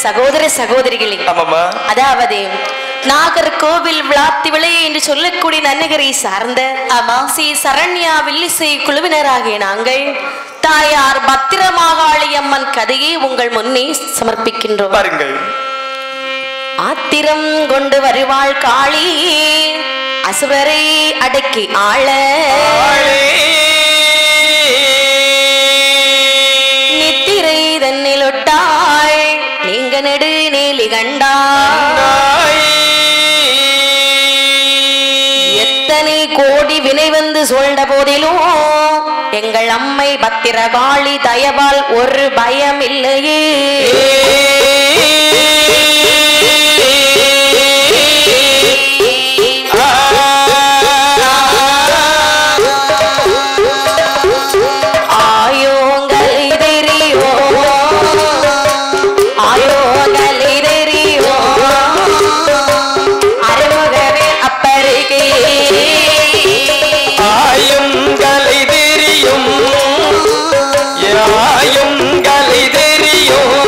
சகோதர சகோதரிகளே, அதாவது நாகர்கோவில் விளாத்திவிளை என்று சொல்லக்கூடிய நன்னகரை சார்ந்த ஸ்ரீ சரண்யா வில்லிசை குழுவினராகிய நாங்கள் தாயார் பத்திரமாகாளி அம்மன் கதையை உங்கள் முன்னே சமர்ப்பிக்கின்றோம். பாருங்கள். ஆத்திரம் கொண்டு வருவாள் காளி, அசுரரை அடக்கி ஆள நித்திரை தன்னிலொட்டாள், நீங்க நெடு நீலி கண்டாய். எத்தனை கோடி வினை வந்து சொல்ற போதிலும் எங்கள் அம்மை பத்திரகாளி தயவால் ஒரு பயம் இல்லையே. ஆயும் கலை தெரியும்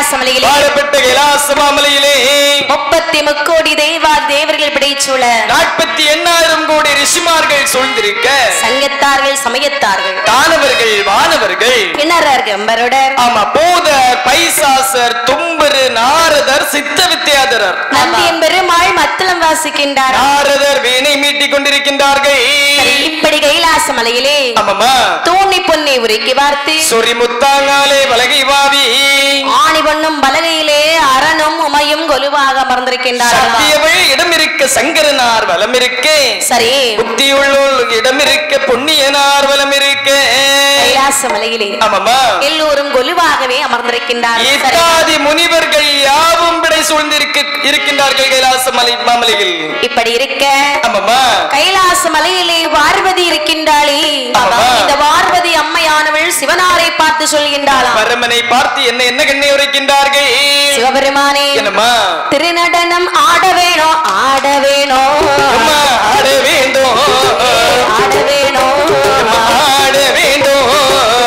கைலாசமலையிலே பாடப்பட்ட கைலாசமாமலையிலே 30 கோடி தேவர்கள் பிடிச்சுள்ள 48,000 கோடி ரிஷிமார்கள் சூழ்ந்திருக்க சங்கத்தார்கள் சமயத்தார்கள் தானவர்கள் வானவர்கள் கிணறர் கம்பருடர் ஆமா போதர் பைசாசர் தும்பரு நாரதர் சித்த வித்யாதரர் நந்தியன் பெருமாள் மத்தளம் வாசிக்கின்றார் நாரதர் வீணை மீட்டிக் கொண்டிருக்கின்றார்கள் இப்படி கைலாசமலையிலே ஆமாமா தூணி பொன்னை உருக்கி வார்த்து சொறி முத்தாங்காலே வலகை வாவி ஆணி பொன்னும் பலகையிலே அரணும் உமையும் கொலுவாக அமர்ந்திருக்கின்றார் சத்தியவள் இடம் இருக்க சங்கரனார் வலம் இருக்கே சரி புத்தியுள்ளோர் இடம் இருக்க பொன்னியனார் வலம் இருக்கே கைலாசமலையிலே ஆமாமா எல்லோரும் கொலுவாகவே அமர்ந்திருக்கின்றார் இத்தாதி முனிவர்கள் யாவும் விடை இருக்கின்றார்கள் கைலாசமலை மாமலையில் இப்படி இருக்க ஆமாமா கைலாசமலையிலே பார்வதி இருக்கின்றாளே இந்த பார்வதி அம்மையானவள் சிவனாரை பார்த்து சொல்கின்றாளாம் பரமனை பார்த்து என்ன என்ன கண்ணை உரைக்கின்றார்கள் சிவபெருமானே என்னம்மா திருநடனம் ஆட வேணும் ஆட வேணும் ஆட வேண்டும் ஆட வேணும் ஆட வேண்டும்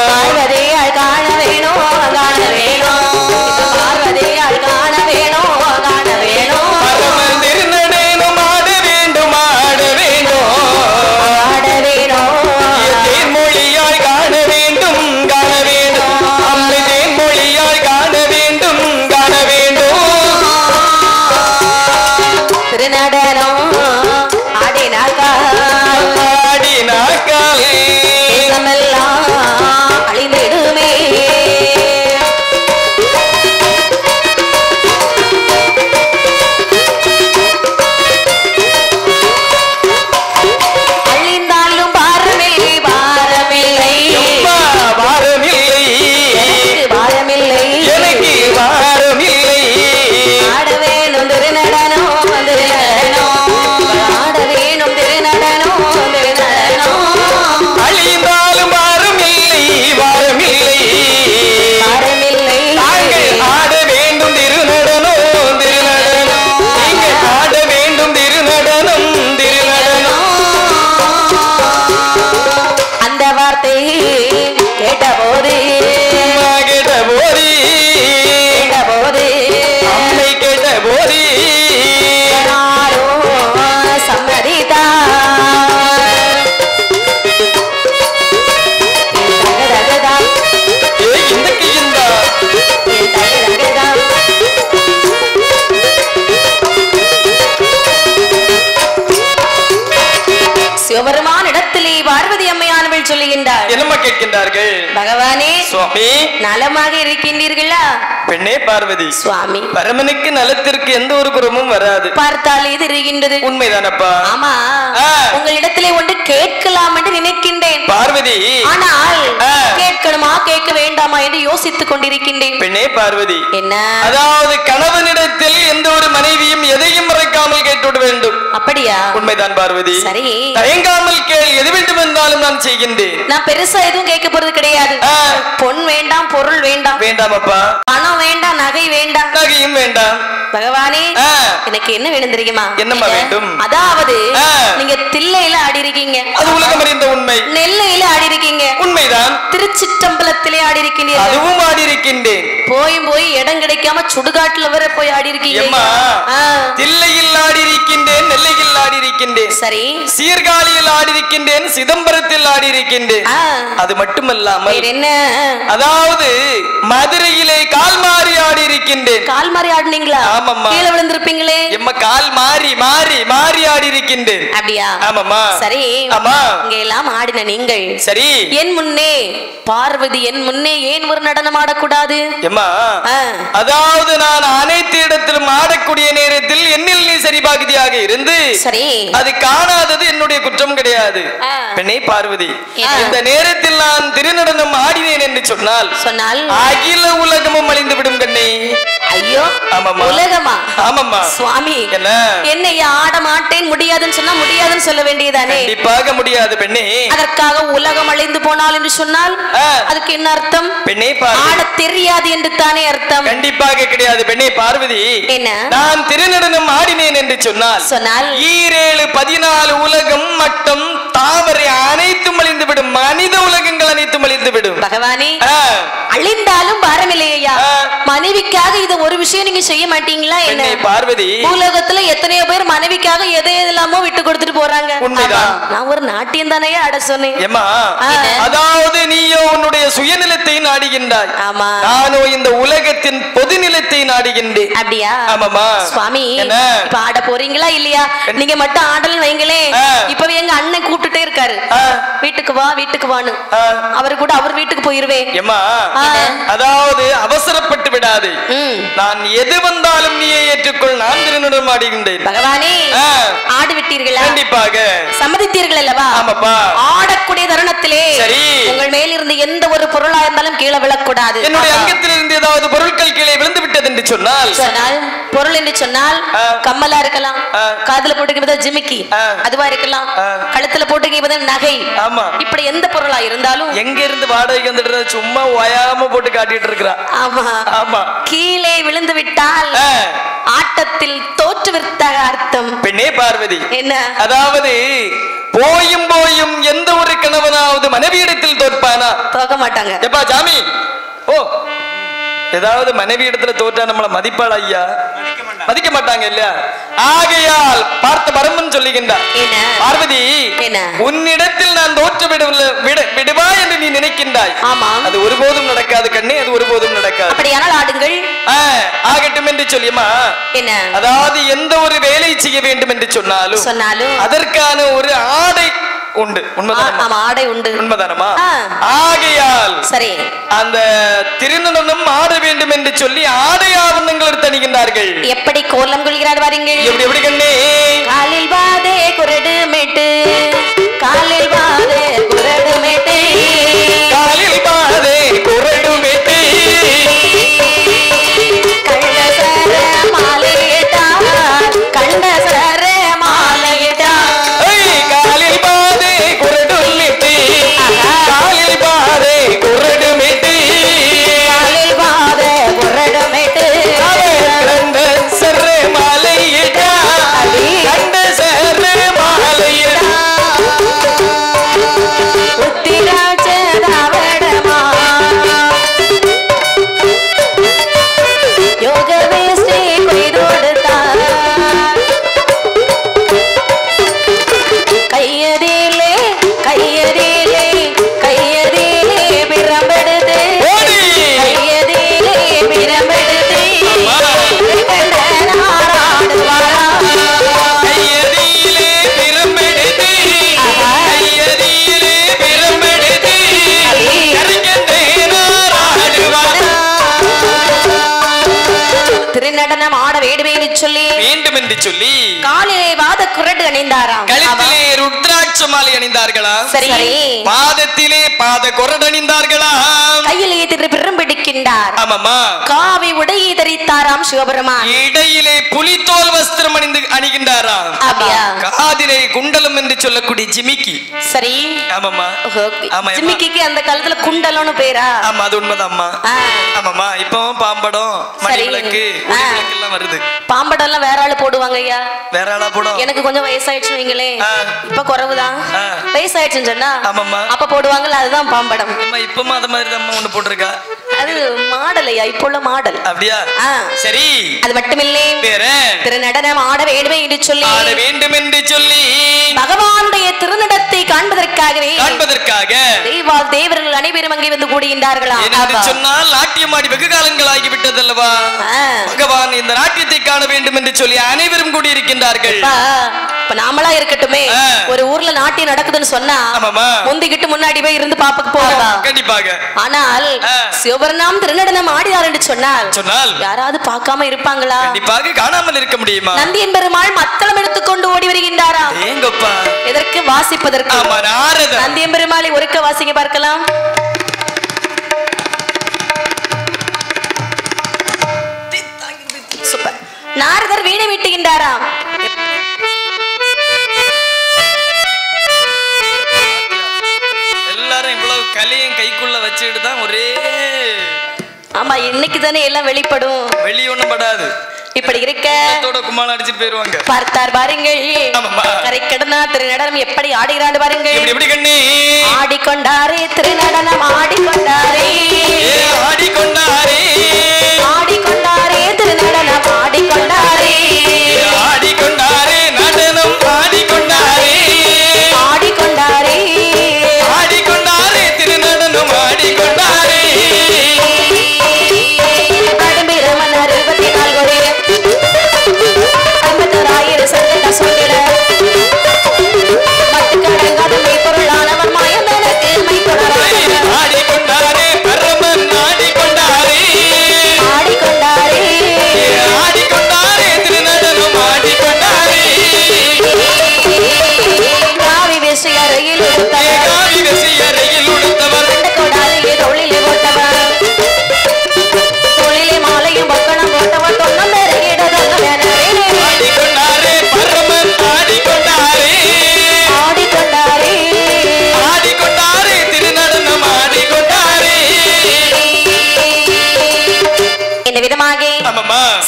பார்வதியால் காண வேணும் காண வேணும் பார்வதியால் காண வேணும் காண வேணும் பரமன் திருநடனம் ஆட வேண்டும் ஆட வேண்டும் ஆட வேணும் தேன்மொழியாய் காண வேண்டும் காண வேண்டும் அம்மை தேன்மொழியாய் காண வேண்டும் காண வேண்டும் திருநடனம் ஆடினாக்காலே தேசமெல்லாம் அழிந்திடுமே அழிந்தாலும் பாரமில்லை பாரமில்லை வாரமில்லை பாரமில்லை எனக்கு வாரமில்லை ஆட வேணும் திருநடனம் ஆட வேணும் திருநடனம் அழிந்தாலும் வாரமில்லை வாரமில்லை பாரமில்லை நாங்கள் ஆட வேண்டும் திருநடனம் திருநடனம் நீங்கள் ஆட வேண்டும் திருநடனம் திருநடனம் அந்த வார்த்தை கேட்டபோது கேட்ட போதி கேட்டபோது அம்மை கேட்ட போதி யாரோ சம்மதித்தார் தகதகதா, இந்தக்கு இந்த தகதகதா. சிவபெருமான் இடத்திலே பார்வதி அம்மையானவள் சொல்லுகின்றார் என்னம்மா கேட்கின்றார்கள் பகவானே சுவாமி நலமாக இருக்கின்றீர்களா பெண்ணே பார்வதி சுவாமி பரமனுக்கு நலத்திற்கு எந்த ஒரு குறமும் வராது பார்த்தால் இது இருக்கின்றது உண்மைதானப்பா ஆமா உங்களிடத்திலே ஒன்று கேட்கலாம் என்று நினைக்கின்றேன் பார்வதி ஆனால் கேட்கணுமா கேட்க வேண்டாமா என்று யோசித்துக் கொண்டிருக்கின்றேன் பெண்ணே பார்வதி என்ன அதாவது கணவனிடத்தில் எந்த ஒரு மனைவியும் எதையும் மறைக்காமல் கேட்டுவிட வேண்டும் அப்படியா உண்மைதான் பார்வதி சரி தயங்காமல் கேள் எது வேண்டும் என்றாலும் நான் செய்கின்றேன் நான் பெருசா எதுவும் கேட்க போறது கிடையாது பொன் வேண்டாம் பொருள் வேண்டாம் வேண்டாம் அப்பா பணம் வேண்டாம் நகை வேண்டாம் நகையும் வேண்டாம் பகவானே எனக்கு என்ன வேணும் தெரியுமா என்னம்மா வேண்டும் அதாவது நீங்க தில்லையில ஆடி இருக்கீங்க அது உலகம் அறிந்த உண்மை நெல்லையில ஆடி இருக்கீங்க உண்மைதான் திருச்சிற்றம்பலத்திலே ஆடி இருக்கீங்க அதுவும் ஆடி இருக்கின்றேன் போய் இடம் கிடைக்காம சுடுகாட்டுல வர போய் ஆடி இருக்கீங்க தில்லையில் ஆடி இருக்கின்றேன் நெல்லையில் ஆடி இருக்கின்றேன் சரி சீர்காழியில் ஆடி இருக்கின்றேன் சிதம்பரத்தில் ஆடி இருக்கின்றேன் அது மட்டுமல்லாமல் என்ன அதாவது மதுரையிலே கால் மாறி ஆடி இருக்கின்றேன் கால் மாறி ஆடுனீங்களா ஆமாம்மா கீழே விழுந்திருப்பீங்களே எம்மா கால் மாறி மாறி மாறி ஆடி இருக்கின்றேன் அப்படியா ஆமாம்மா சரி ஆமா இங்க எல்லாம் ஆடின நீங்கள் சரி என் முன்னே பார்வதி என் முன்னே ஏன் ஒரு நடனம் ஆடக்கூடாது எம்மா அதாவது நான் அனைத்து இடத்திலும் ஆடக்கூடிய நேரத்தில் என்னில் நீ சரி பாகுதியாக இருந்து சரி அது காணாதது என்னுடைய குற்றம் கிடையாது பெண்ணே பார்வதி இந்த நேரத்தில் நான் திருநடனம் ஆடினேன் என்று சொன்னால் அகில உலகமும் அழிந்து விடும் கண்ணே ஐயோ உலகமா ஆமாம்மா சுவாமி என்ன என்னை ஆட மாட்டேன் முடியாதுன்னு சொன்னா முடியாதுன்னு சொல்ல வேண்டியதானே கண்டிப்பாக முடியாது பெண்ணே அதற்காக உலகம் அழிந்து போனால் என்று சொன்னால் அதுக்கு என்ன அர்த்தம் பெண்ணே ஆட தெரியாது என்று தானே அர்த்தம் கண்டிப்பாக கிடையாது பெண்ணே பார்வதி என்ன நான் திருநடனம் ஆடினேன் என்று சொன்னால் 14 உலகம் மட்டும் தாவரை அனைத்தும் அழிந்து விடும் மனித உலகங்கள் அனைத்தும் அழிந்து விடும் பகவானே அழிந்தாலும் பாரமில்லையா மனைவிக்காக இது ஒரு விஷயம் நீங்க செய்ய மாட்டீங்களா என்ன பார்வதி உலகத்துல எத்தனையோ பேர் மனைவிக்காக எதை எதெல்லாமோ விட்டு கொடுத்துட்டு போறாங்க உண்மைதான் நான் ஒரு நாட்டியம் தானே ஆட சொன்னேன் அதாவது நீயோ உன்னுடைய சுயநிலத்தை நாடுகின்றாய் ஆமா நானோ இந்த உலகத்தின் பொது நிலத்தை நாடுகின்றேன் அப்படியா ஆமாமா சுவாமி இப்ப ஆட போறீங்களா இல்லையா நீங்க மட்டும் ஆடல் வைங்களே இப்பவே எங்க அண்ணன் கூப்பிட்டுட்டே இருக்காரு வீட்டுக்கு வா வீட்டுக்கு வான்னு அவரு கூட அவர் வீட்டுக்கு போயிருவேன் அதாவது அவசரப்பட்டு விடாது நான் எது வந்தாலும் நீயே ஏற்றுக்கொள் நான் திருநடம் ஆடுகின்றேன் பகவானே ஆடு விட்டீர்களா கண்டிப்பாக சம்மதித்தீர்கள் அல்லவா ஆமாப்பா ஆடக்கூடிய தருணத்திலே சரி உங்கள் மேல் இருந்து எந்த ஒரு பொருளா இருந்தாலும் கீழே விழக்கூடாது என்னுடைய அங்கத்தில் இருந்து ஏதாவது பொருட்கள் கீழே விழுந்து விட்டது என்று சொன்னால் பொருள் என்று சொன்னால் கம்மலா இருக்கலாம் காதுல போட்டுக்க ஜிமிக்கி அதுவா இருக்கலாம் கழுத்துல போட்டுக்க நகை இப்படி எந்த பொருளா இருந்தாலும் எங்க இருந்து வாடகைக்கு வந்துட்டு சும்மா ஓயாம போட்டு காட்டிட்டு இருக்கிறா ஆமா ஆமா கீழே விழுந்து விட்டால் ஆட்டத்தில் தோற்றுவிட்ட அர்த்தம் பெண்ணே பார்வதி என்ன அதாவது போயும் போயும் எந்த ஒரு கணவனாவது மனைவியிடத்தில் தோற்பானா தோக்க மாட்டாங்க எப்பா ஜாமி ஓ ஏதாவது மனைவி இடத்துல தோற்றா நம்மள மதிப்பாள் ஐயா மதிக்க மாட்டாங்க இல்லையா ஆகையால் பார்த்த பரமன் சொல்லுகின்றார் பார்வதி உன்னிடத்தில் நான் தோற்று விடுவா என்று நீ நினைக்கின்றாய் அது ஒருபோதும் நடக்காது கண்ணே அது ஒருபோதும் நடக்காது அப்படியானால் ஆடுங்கள் ஆகட்டும் என்று சொல்லியமா அதாவது எந்த ஒரு வேலை செய்ய வேண்டும் என்று சொன்னாலும் அதற்கான ஒரு ஆடை உண்டு உண்மைதானமா ஆடை உண்டு உண்மைதானமா ஆகையால் சரி அந்த திருநடம் ஆட வேண்டும் என்று சொல்லி ஆடை ஆவணங்கள் எடுத்து அணிகின்றார்கள் எப்படி கோலம் கொள்கிறார் வாருங்கள் எப்படி எப்படி கண்ணே காலில் வாதே குரடு மேட்டு காலில் வாதே குரடு மேட்டு காலில் வாதே குரடு மேட்டு கண்ட சர மாலையிட்டா கண்ட சர மாலையிட்டா காலில் வாதே குரடு மேட்டு காலில் வாதே குரடு மேட்டு காலில் வாதே குரடு மேட்டு கண்ட சர மாலையிட்டா கண்ட சர மாலையிட்டா உத்திராட்ச தாவடமா யோக வேஷ்டி கொய்தொடுத்தா கையதிலே கையதிலே கையதிலே பிரம்பெடுத்து கையதிலே பிரம்பெடுத்து நாராடுவாரா கையதிலே பிரம்பெடுத்து கையதிலே பிரம்பெடுத்து கரைக்கண்டே நாராடுவாரா திருநடனம் ஆட வேண்டும் என்று சொல்லி காலிலே வாத குரடு அணிந்தாராம் கழுத்திலே ருத்ராட்ச மாலை அணிந்தார்களா சரி பாதத்திலே பாத குரடு அணிந்தார்களா கையிலே திரு பிரம்பிடிக்கின்றார் ஆமாமா காவி உடையை தரித்தாராம் சிவபெருமான் இடையிலே புலித்தோல் வஸ்திரம் அணிகின்றாராம் காதிலே குண்டலம் என்று சொல்லக்கூடிய ஜிமிக்கி சரி ஆமாமா ஜிமிக்கிக்கு அந்த காலத்துல குண்டலம்னு பேரா ஆமா அது உண்மைதாம்மா ஆமாமா இப்போ பாம்படம் மணிவிளக்கு எல்லாம் வருது பாம்படம் எல்லாம் வேற ஆளு போடுவாங்க ஐயா வேற ஆளா போடும் எனக்கு கொஞ்சம் வயசாயிடுச்சு வைங்களே இப்ப குறவுதான் வயசாயிடுச்சுன்னு சொன்னா அப்ப போடுவாங்கல்ல அதுதான் பாம்படம் இப்பமா அது மாதிரி தான் ஒண்ணு போட்டிருக்கா அது மாடல் ஐயா இப்போ உள்ள மாடல் அப்படியா சரி அது மட்டுமில்லை திருநடனம் ஆட வேண்டும் என்று சொல்லி பகவானுடைய திருநடத்தை காண்பதற்காக தேவர்கள் அனைவரும் அங்கே வந்து கூடுகின்றார்களா சொன்னால் நாட்டியமாடி வெகு காலங்கள் ஆகிவிட்டது அல்லவா பகவான் இந்த நாட்டியத்தை காண வேண்டும் என்று சொல்லி அனைவரும் கூடியிருக்கின்றார்கள் இப்ப நாமளா இருக்கட்டுமே ஒரு ஊர்ல நாட்டியம் நடக்குதுன்னு சொன்னா முந்திக்கிட்டு முன்னாடி போய் இருந்து பாப்பக்கு போகலாம் கண்டிப்பாக ஆனால் சிவபெருமான் திருநடனம் ஆடினார் என்று சொன்னால் யாராவது பார்க்காம இருப்பாங்களா கண்டிப்பாக காணாமல் இருக்க முடியுமா நந்தியன் பெருமாள் மத்தளம் எடுத்துக்கொண்டு ஓடி வருகின்றாரா எதற்கு வாசிப்பதற்கு நந்தியன் பெருமாளை ஒருக்க வாசிங்க பார்க்கலாம் சூப்பர் நாரதர் வீணை மீட்டுகின்றாராம் எல்லாரும் இவ்வளவு கலையும் கைக்குள்ள வச்சுட்டு தான் ஒரே ஆமா இன்னைக்கு தானே எல்லாம் வெளிப்படும் வெளி ஒண்ணும் படாது இப்படி இருக்க குமாரம் அடிச்சிட்டு போயிருவாங்க பார்த்தார் பாருங்கள் கரை கடனா திருநடனம் எப்படி ஆடுகிறான்னு பாருங்கள் எப்படி கண்ணி ஆடிக்கொண்டாரே திருநடனம் ஆடிக்கொண்டாரே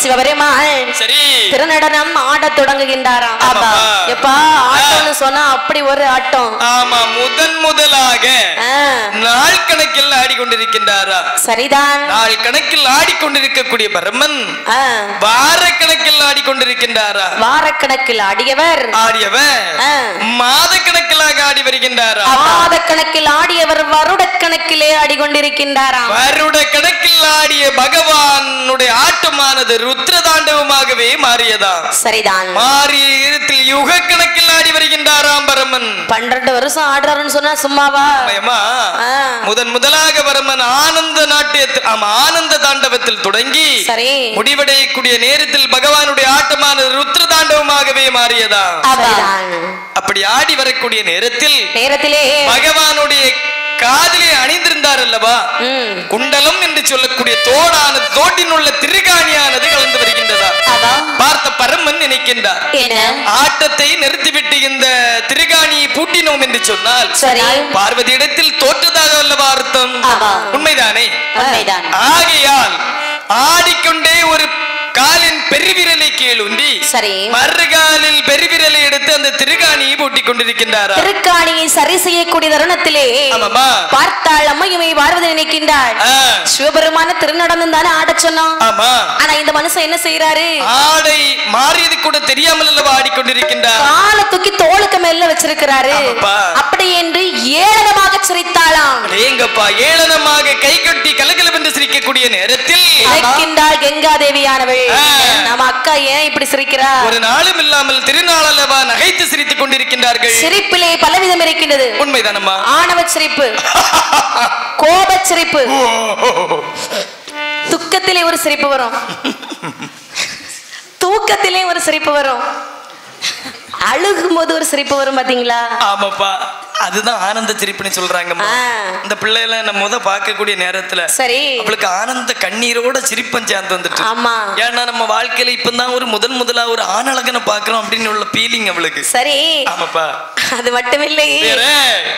சிவபெருமான் சரி திருநடனம் ஆடத் தொடங்குகின்றாராம். எப்பா ஆட்டம்னு சொன்னா அப்படி ஒரு ஆட்டம். ஆமா, முதலாக நாள் கணக்கில் ஆடிக்கொண்டிருக்கின்றாரா? சரிதான். நாள் கணக்கில் ஆடிக்கொண்டிருக்கக்கூடிய பரமன் வார கணக்கில் ஆடிக்கொண்டிருக்கின்றாரா? வாரக்கணக்கில் ஆடியவர் மாத கணக்கிலாக ஆடி வருகின்றாரா? மாத கணக்கில் ஆடியவர் வருட கணக்கிலே ஆடிக்கொண்டிருக்கின்றாராம். வருட கணக்கில் ஆடிய பகவானுடைய ஆட்டமானது ருத்ர தாண்டவமாகவே மாறியதா? சரிதான். மாறிய இடத்தில் யுக கணக்கில் ஆடி வருகின்றாராம் பரமன். 12 வருஷம் ஆடுறாருன்னு சொன்னா சும்மாவா? முதலாக பரமன் ஆனந்த நாட்டியத்தில் ஆனந்த தாண்டவத்தில் தொடங்கி முடிவடையக்கூடிய நேரத்தில் பகவானுடைய ஆட்டமானது ருத்ர தாண்டவமாகவே மாறியதா? அப்படி ஆடி வரக்கூடிய நேரத்திலே பகவானுடைய காதிலே அணிந்திருந்தார் அல்லவா குண்டலம் என்று சொல்லக்கூடிய தோடானது, தோட்டின் உள்ள திருகாணியானது கலந்து வருகின்றதா? பார்த்த பரமன் நினைக்கின்றார், ஆட்டத்தை நிறுத்திவிட்டு இந்த திருகாணியை பூட்டினோம் என்று சொன்னால் பார்வதி இடத்தில் தோற்றதாக அல்லவா அர்த்தம்? உண்மைதானே? ஆகையால் ஆடிக்கொண்டே ஒரு காலின் பெருவிரலை கீழுண்டி மறுகாலில் பெருவிரலை எடுத்து அந்த திருகாணியை பூட்டிக் கொண்டிருக்கின்றாரா? திருக்காணியை சரி செய்யக்கூடிய தருணத்திலே பார்த்தாள் அம்மையுமை பார்வதி நினைக்கின்றாள், சிவபெருமான திருநடனம் தானே ஆட சொன்னோம். ஆனா இந்த மனுஷன் என்ன செய்யறாரு? ஆடை மாறியது கூட தெரியாமல் அல்லவா ஆடிக்கொண்டிருக்கின்றார். காலை தூக்கி தோளுக்கு மேல வச்சிருக்கிறாரு. அப்படி என்று ஏளனமாக சிரித்தாளாம். ஏங்கப்பா, ஏளனமாக கை கட்டி கலகலவென்று சிரிக்கக்கூடிய நேரத்தில் கங்காதேவியானவள், நம்ம அக்கா ஏன் இப்படி சிரிக்கிறா? ஒரு நாளும் இல்லாமல் திருநாள் அல்லவா நகைத்து சிரித்துக் கொண்டிருக்கின்றார்கள். சிரிப்பிலே பலவிதம் இருக்கின்றது. உண்மைதானம்மா? ஆணவ சிரிப்பு, கோப சிரிப்பு, துக்கத்திலே ஒரு சிரிப்பு வரும், தூக்கத்திலே ஒரு சிரிப்பு வரும், அழுகும் போது ஒரு சிரிப்பு வரும். பாத்தீங்களா? ஆமாப்பா, அதுதான் ஆனந்த சிரிப்புன்னு சொல்றாங்க. இந்த பிள்ளைல நம்ம பார்க்கக்கூடிய நேரத்துல சரி அவளுக்கு ஆனந்த கண்ணீரோட சிரிப்பம் சேர்ந்து வந்துட்டு. ஆமா, ஏன்னா நம்ம வாழ்க்கையில இப்பதான் ஒரு முதலா ஒரு ஆணழகனை பாக்குறோம் அப்படின்னு உள்ள ஃபீலிங் அவளுக்கு. சரி. ஆமாப்பா, அது மட்டுமில்லை,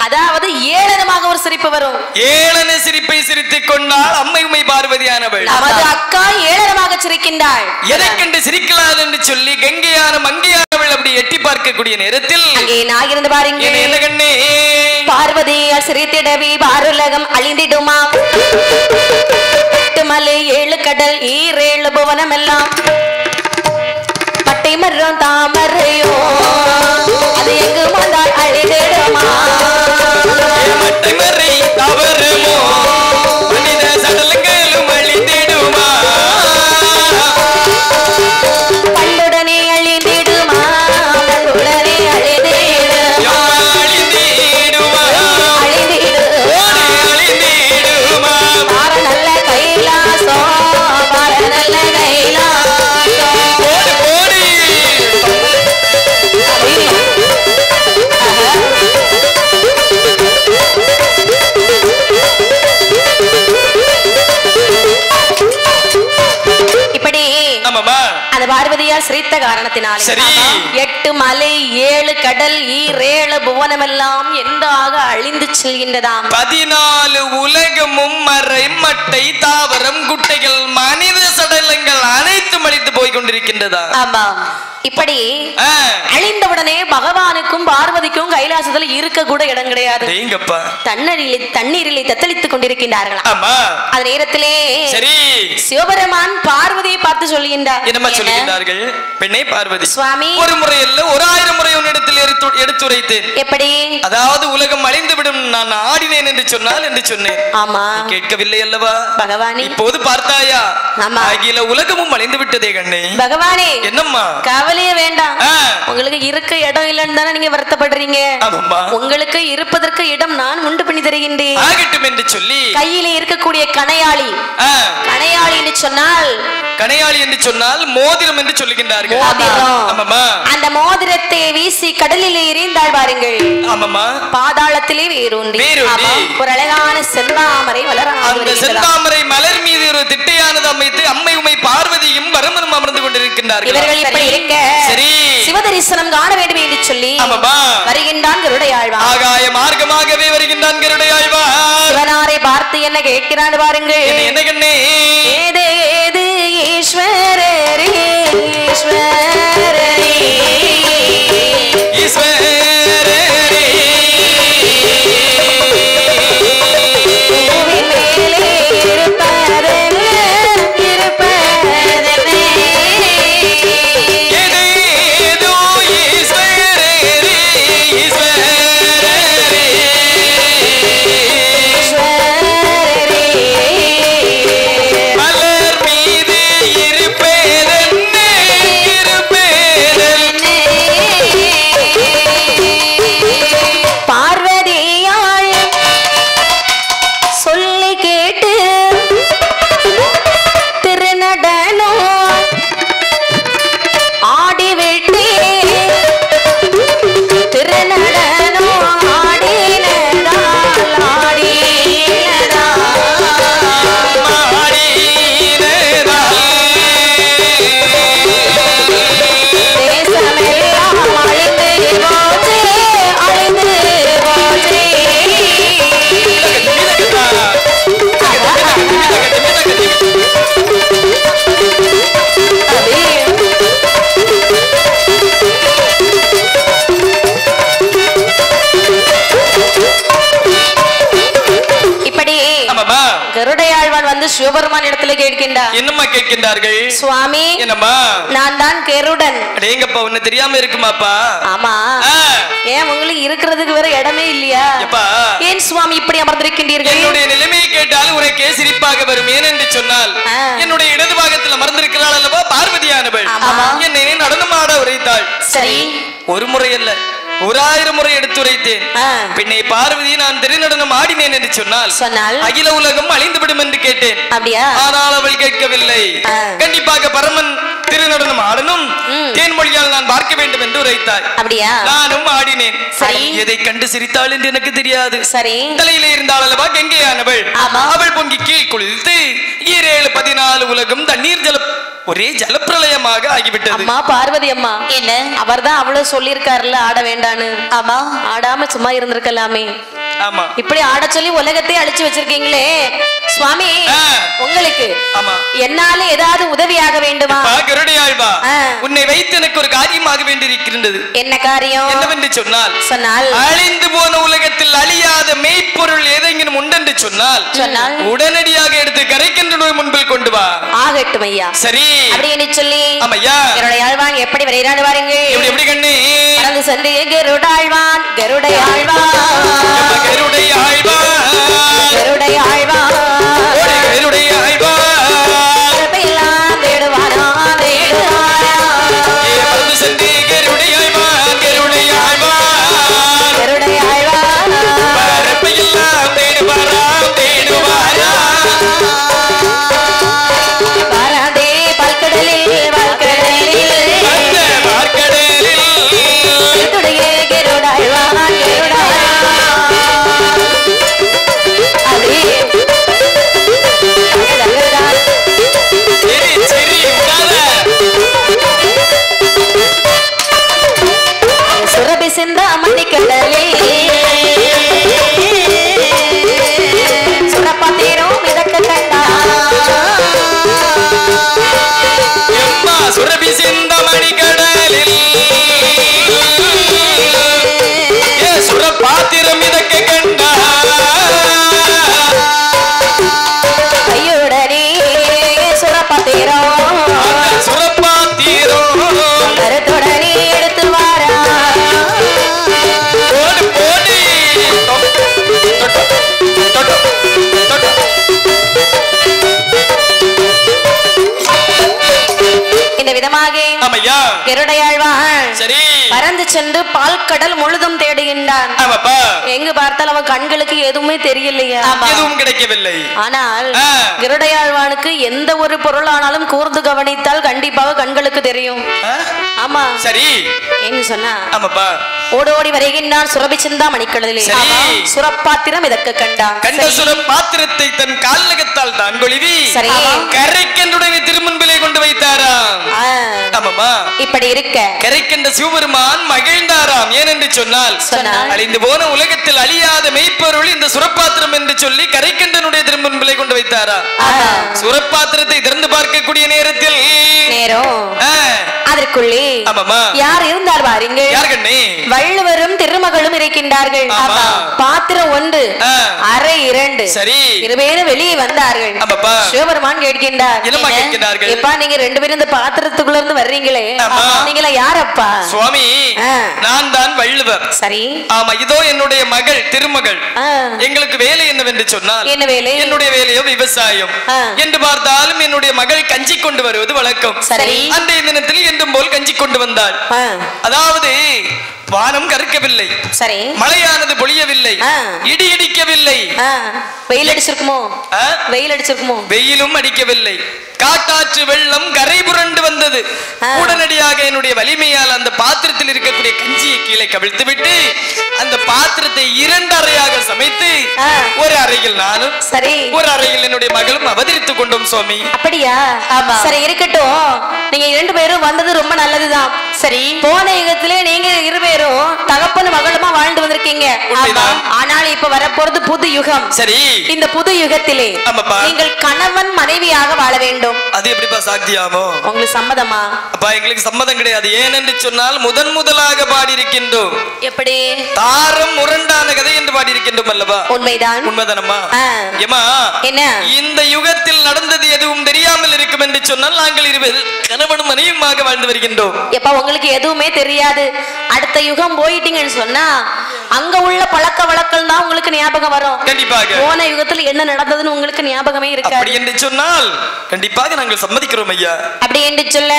அதாவது ஏளனமாக ஒரு சிரிப்பு வரும். ஏளன சிரிப்பை சிரித்துக் கொண்டால் அம்மை உமை பார்வதியானவள் நமது அக்கா ஏளனமாக சிரிக்கின்றாள். எதை கண்டு சிரிக்கலாது என்று சொல்லி கங்கையான மங்கையானவள் அப்படி எட்டி பார்க்கக்கூடிய நேரத்தில் அங்கே நான் இருந்து பாருங்க, என்ன கண்ணே பார்வதியால் சிரித்திடவே பாருலகம் அழிந்திடுமா? 8 மலை 7 கடல் 7 புவனம் எல்லாம் பட்டை மரம் தாமரையோ அது எங்கு வந்தால் அழிந்திடுமா? பட்டை மரை தவறுமோ மனித சடலங்களும் அழிந்திடுமா? பண்டுடனே அழிந்திடுமா? பண்டுடனே பார்வதியால் சிரித்த காரணத்தினாலே 8 மலை 7 கடல் 7 புவனம் எல்லாம் எந்தாக அழிந்து செல்கின்றதாம். 14 உலகமும் மறை மட்டை தாவரம் குட்டைகள் மனித சடலங்கள் அனைத்தும் அழித்து போய் கொண்டிருக்கின்றதா? ஆமா. இப்படி அழிந்தவுடனே பகவானுக்கும் பார்வதிக்கும் கைலாசத்தில் இருக்க கூட இடம் கிடையாது. தண்ணீரிலே தத்தளித்துக் கொண்டிருக்கின்றார்கள். அந்த நேரத்திலே சிவபெருமான் பார்வதியை பார்த்து சொல்கின்றார். என்ன சொல்கின்றார்கள்? பெண்ணே பார்வதி, சுவாமி, ஒரு முறை இல்ல 1000 முறை உன்னிடத்தில் எடுத்துரைத்தேன். எப்படி? அதாவது உலகம் அழிந்துவிடும் நான் ஆடினேன் என்று சொன்னால் என்று சொன்னேன். ஆமா, கேட்கவில்லை அல்லவா பகவானே? இப்போது பார்த்தாயா? அகில உலகமும் அழிந்து விட்டதே கண்ணே. பகவானே, என்னம்மா கவலையே வேண்டாம். உங்களுக்கு இருக்க இடம் இல்லைன்னு தானே நீங்க வருத்தப்படுறீங்க. உங்களுக்கு இருப்பதற்கு இடம் நான் உண்டு பண்ணி தருகின்றேன். ஆகட்டும் என்று சொல்லி கையிலே இருக்கக்கூடிய கணையாளி, கணையாளி என்று சொன்னால் கணையாளி என்று சொன்னால் மோதிரம் என்று சொல்லுகின்றார்கள். அந்த மோதிரத்தை வீசி கடலில் எறிந்தாள் பாருங்கள். பாதாளத்திலே வேரூன்றி ஒரு அழகான செந்தாமரை வளர, அந்த செந்தாமரை மலர் மீது ஒரு திட்டையானது அமைத்து அம்மை உமை பார்வதியும் பரமனும் அமர்ந்து கொண்டிருக்கின்றார்கள். இவர்கள் இப்படி இருக்க சிவதரிசனம் காண வேண்டும் என்று சொல்லி வருகின்றான் கருடையாழ்வான். ஆகாய மார்க்கமாகவே வருகின்றான் கருடையாழ்வான். சிவனாரை பார்த்து என்ன கேட்கிறான் பாருங்கள். என்ன கண்ணே? ஏது ஈஸ்வரரே கருடையாழ்வான் வந்து சிவபெருமான் இடத்துல கேட்கின்றார். என்னம்மா கேட்கின்றார்கள்? சுவாமி, என்னம்மா? நான் தான் கருடன். அடேங்கப்பா, உன்ன தெரியாம இருக்குமாப்பா? ஆமா. ஏன் உங்களுக்கு இருக்கிறதுக்கு வேற இடமே இல்லையா? ஏன் சுவாமி இப்படி அமர்ந்திருக்கின்றீர்கள்? என்னுடைய நிலைமையை கேட்டால் உனக்கே சிரிப்பாக வரும். ஏனென்று சொன்னால் என்னுடைய இடது பாகத்தில் அமர்ந்திருக்கிறாள் அல்லவா பார்வதியானவள். என்னை நடனமாட உரைத்தாள். சரி, ஒரு முறை அல்ல, 1000 முறை எடுத்துரைத்தேன். பின்னை பார்வதி நான் திருநடனம் ஆடினேன் என்று சொன்னால் அகில உலகம் அழிந்துவிடும் என்று கேட்டேன். ஆனால் அவள் கேட்கவில்லை. கண்டிப்பாக பரமன் திருநடனம் ஆடணும், தேன்மொழியால் நான் பார்க்க வேண்டும் என்று உரைத்தாள். நானும் ஆடினேன். எதை கண்டு சிரித்தாள் என்று எனக்கு தெரியாது. தலையிலே இருந்தாள் அல்லவா கங்கையானவள். அவள் பொங்கி கீழ் குளித்து 7 14 உலகம் தண்ணீர் ஜல ஒரே ஜலப்பிரளயமாக ஆகிவிட்டது. அம்மா பார்வதி அம்மா, என்ன அவர்தான் அவ்வளவு சொல்லியிருக்காருல்ல ஆட வேண்டான்னு. ஆமா, ஆடாம சும்மா இருந்திருக்கலாமே. ஆமா, இப்படி ஆட சொல்லி உலகத்தை அழிச்சு வச்சிருக்கீங்களே சுவாமி, உங்களுக்கு என்னால ஏதாவது உதவியாக வேண்டுமா? கருடையாழ்வா, உன்னை வைத்து எனக்கு ஒரு காரியமாக வேண்டியிருக்கின்றது. என்ன காரியம்? என்னவென்று சொன்னால் அழிந்து போன உலகத்தில் அழியாத மெய்ப்பொருள் ஏதெങ്കിലും உண்டென்று சொன்னால் உடனடியாக எடுத்து கரைக்கின்ற நோய் முன்பில் கொண்டு வா. ஆகட்டும் ஐயா. சரி, அப்படி என்ன சொல்லி கருடையாழ்வான் எப்படி விரையாடு வாருங்க. எப்படி கண்ணே அது சென்று கருடாழ்வான் கருடையாழ்வான் கருடையாழ்வான் கருடையாழ்வான் கருடையாழ்வான் எல்லாம் தேடுவானா தேடுவானா சென்று கருடையாழ்வான் கருடையாழ்வான் கருடையாழ்வான் எல்லாம் தேடுவாரா தேடுவாரா பாராதே பல்கடலில் வாழ்கடலில் வாழ்கடலில் துடைய கருடாழ்வான் கருடாழ்வான் அடி சரி சுரபி சென்ற மணிக்கடலில் சுரப்பத்தேரும் மிதக்க கண்டா சுரபி சென்ற மணிக்கடலில் சுரப்பாத்திரம் மிதக்க கண்டா கையுடனே சுரப்பத்தேரும் சுரப்பாத்திரம் கருத்துடனே எடுத்து வாரா இந்த விதமாக கருடையாழ்வான் பறந்து சென்று பால்கடல் முழுதும் தேடுகின்றான். எங்கு பார்த்தால் அவன் கண்களுக்கு எதுவுமே தெரியலையா, எதுவும் கிடைக்கவில்லை. ஆனால் கருடையாழ்வானுக்கு எந்த ஒரு பொருளானாலும் கூர்ந்து கவனித்தால் கண்டிப்பாக கண்களுக்கு தெரியும். ஆமா, சரி என்ன சொன்னா ஓடோடி வருகின்றான் சுரபி சிந்தா மணிக்கடலிலே. சுரப்பாத்திரம் இதற்கு கண்டான். கண்ட சுரப்பாத்திரத்தை தன் கால்நகத்தால் தான் கொழுவி கரைக்கென்றுடனே திருமுன்பிலே கொண்டு வைத்தாராம். இப்படி இருக்க கரைக்கின்ற சிவபெருமான் மகிழ்ந்தாராம். ஏனென்று சொன்னால் அழிந்து போன உலகத்தில் அழியாத மெய்ப்பொருள் இந்த சுரப்பாத்திரம் என்று சொல்லி கரைக்கண்டனுடைய திருமுன்பிலே கொண்டு வைத்தாராம். சுரப்பாத்திரத்தை திறந்து பார்க்கக்கூடிய நேரத்தில் அதற்குள்ளே யார் இருந்தார் பாருங்க. வள்ளுவரும் திருமகளும் இருக்கின்றார்கள். பாத்திரம் 1 அறை 2 சரி இருவேரும் வெளியே வந்தார்கள். சிவபெருமான் கேட்கின்றார், எப்பா நீங்க 2 பேரும் இந்த பாத்திரத்துக்குள்ள இருந்து வர்றீங்களே, நீங்களா யாரப்பா? சுவாமி, நான் தான் வள்ளுவர். சரி, ஆமா, இதோ என்னுடைய மகள் திருமகள். எங்களுக்கு வேலை என்னவென்று சொன்னால் என்ன வேலை? என்னுடைய வேலையோ விவசாயம். என்று பார்த்தாலும் என்னுடைய மகள் கஞ்சி கொண்டு வருவது வழக்கம். சரி, அந்த தினத்தில் என்றும் போல் கஞ்சி கொண்டு வந்தாள். அதாவது வானம் கருக்கவில்லை, சரி மழையானது பொழியவில்லை, இடி இடிக்கவில்லை. வெயில் அடிச்சிருக்குமோ? வெயில் அடிச்சிருக்குமோ? வெயிலும் அடிக்கவில்லை. காட்டாற்று வெள்ளம் கரை புரண்டு வந்தது. உடனடியாக என்னுடைய வலிமையால் அந்த பாத்திரத்தில் இருக்கக்கூடிய கஞ்சியை கீழே கவிழ்த்து விட்டு அந்த பாத்திரத்தை 2 அறையாக சமைத்து ஒரு அறையில் நானும் சரி ஒரு அறையில் என்னுடைய மகளும் அவதரித்துக் கொண்டோம் சுவாமி. அப்படியா? சரி இருக்கட்டும், நீங்க 2 பேரும் வந்தது ரொம்ப நல்லதுதான். சரி, போன யுகத்திலே நீங்க இருவேரும் தகப்பன் மகளுமா வாழ்ந்து வந்திருக்கீங்க. ஆனால் இப்ப வரப்போறது புது யுகம். சரி, இந்த புது யுகத்திலே நீங்கள் கணவன் மனைவியாக வாழ வேண்டும். அது எப்படிப்பா சாத்தியாமோ? உங்களுக்கு சம்மதமா? அப்பா எங்களுக்கு சம்மதம் கிடையாது. ஏனென்று சொன்னால் முதலாக பாடி இருக்கின்றோம். எப்படி? தாரம் முரண்டான கதை என்று பாடி இருக்கின்றோம் அல்லவா? உண்மைதான். உண்மைதானம்மா? ஏமா என்ன இந்த யுகத்தில் நடந்தது எதுவும் தெரியாமல் இருக்கும் என்று சொன்னால் நாங்கள் இருவர் கணவனும் மனைவியுமாக வாழ்ந்து வருகின்றோம். எப்ப உங்களுக்கு எதுவுமே தெரியாது, அடுத்த யுகம் போயிட்டீங்கன்னு சொன்னா அங்க உள்ள பழக்க வழக்கம் தான் உங்களுக்கு ஞாபகம் வரும். கண்டிப்பாக போன யுகத்துல என்ன நடந்ததுன்னு உங்களுக்கு ஞாபகமே இருக்காது. அப்படி என்று சொன்னால் கண்டிப்பாக நாங்கள் சம்மதிக்கிறோம் ஐயா. அப்படி என்று சொல்ல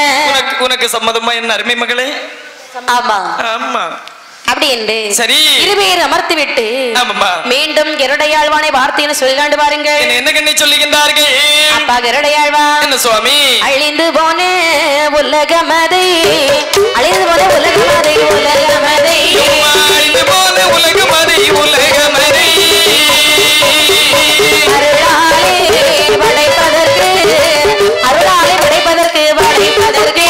உனக்கு சம்மதமா என்ன அருமை மகளே? ஆமா ஆமா. அப்படி என்று சரி இருவேர் அமர்த்தி விட்டு மீண்டும் கருடையாழ்வானை வார்த்தையை சொல்லாண்டு பாருங்க. என்ன கண்ணை சொல்லுகின்றார்கள்? அப்பா கருடையாழ்வான் என்ன சுவாமி? அழிந்து போன உலகமதை, அழிந்து போன உலகமதை, உலகமதை, அழிந்து போன உலகமதை, உலகமதை அருளாலே படைப்பதற்கு, அருளாலே படைப்பதற்கு, படைப்பதற்கு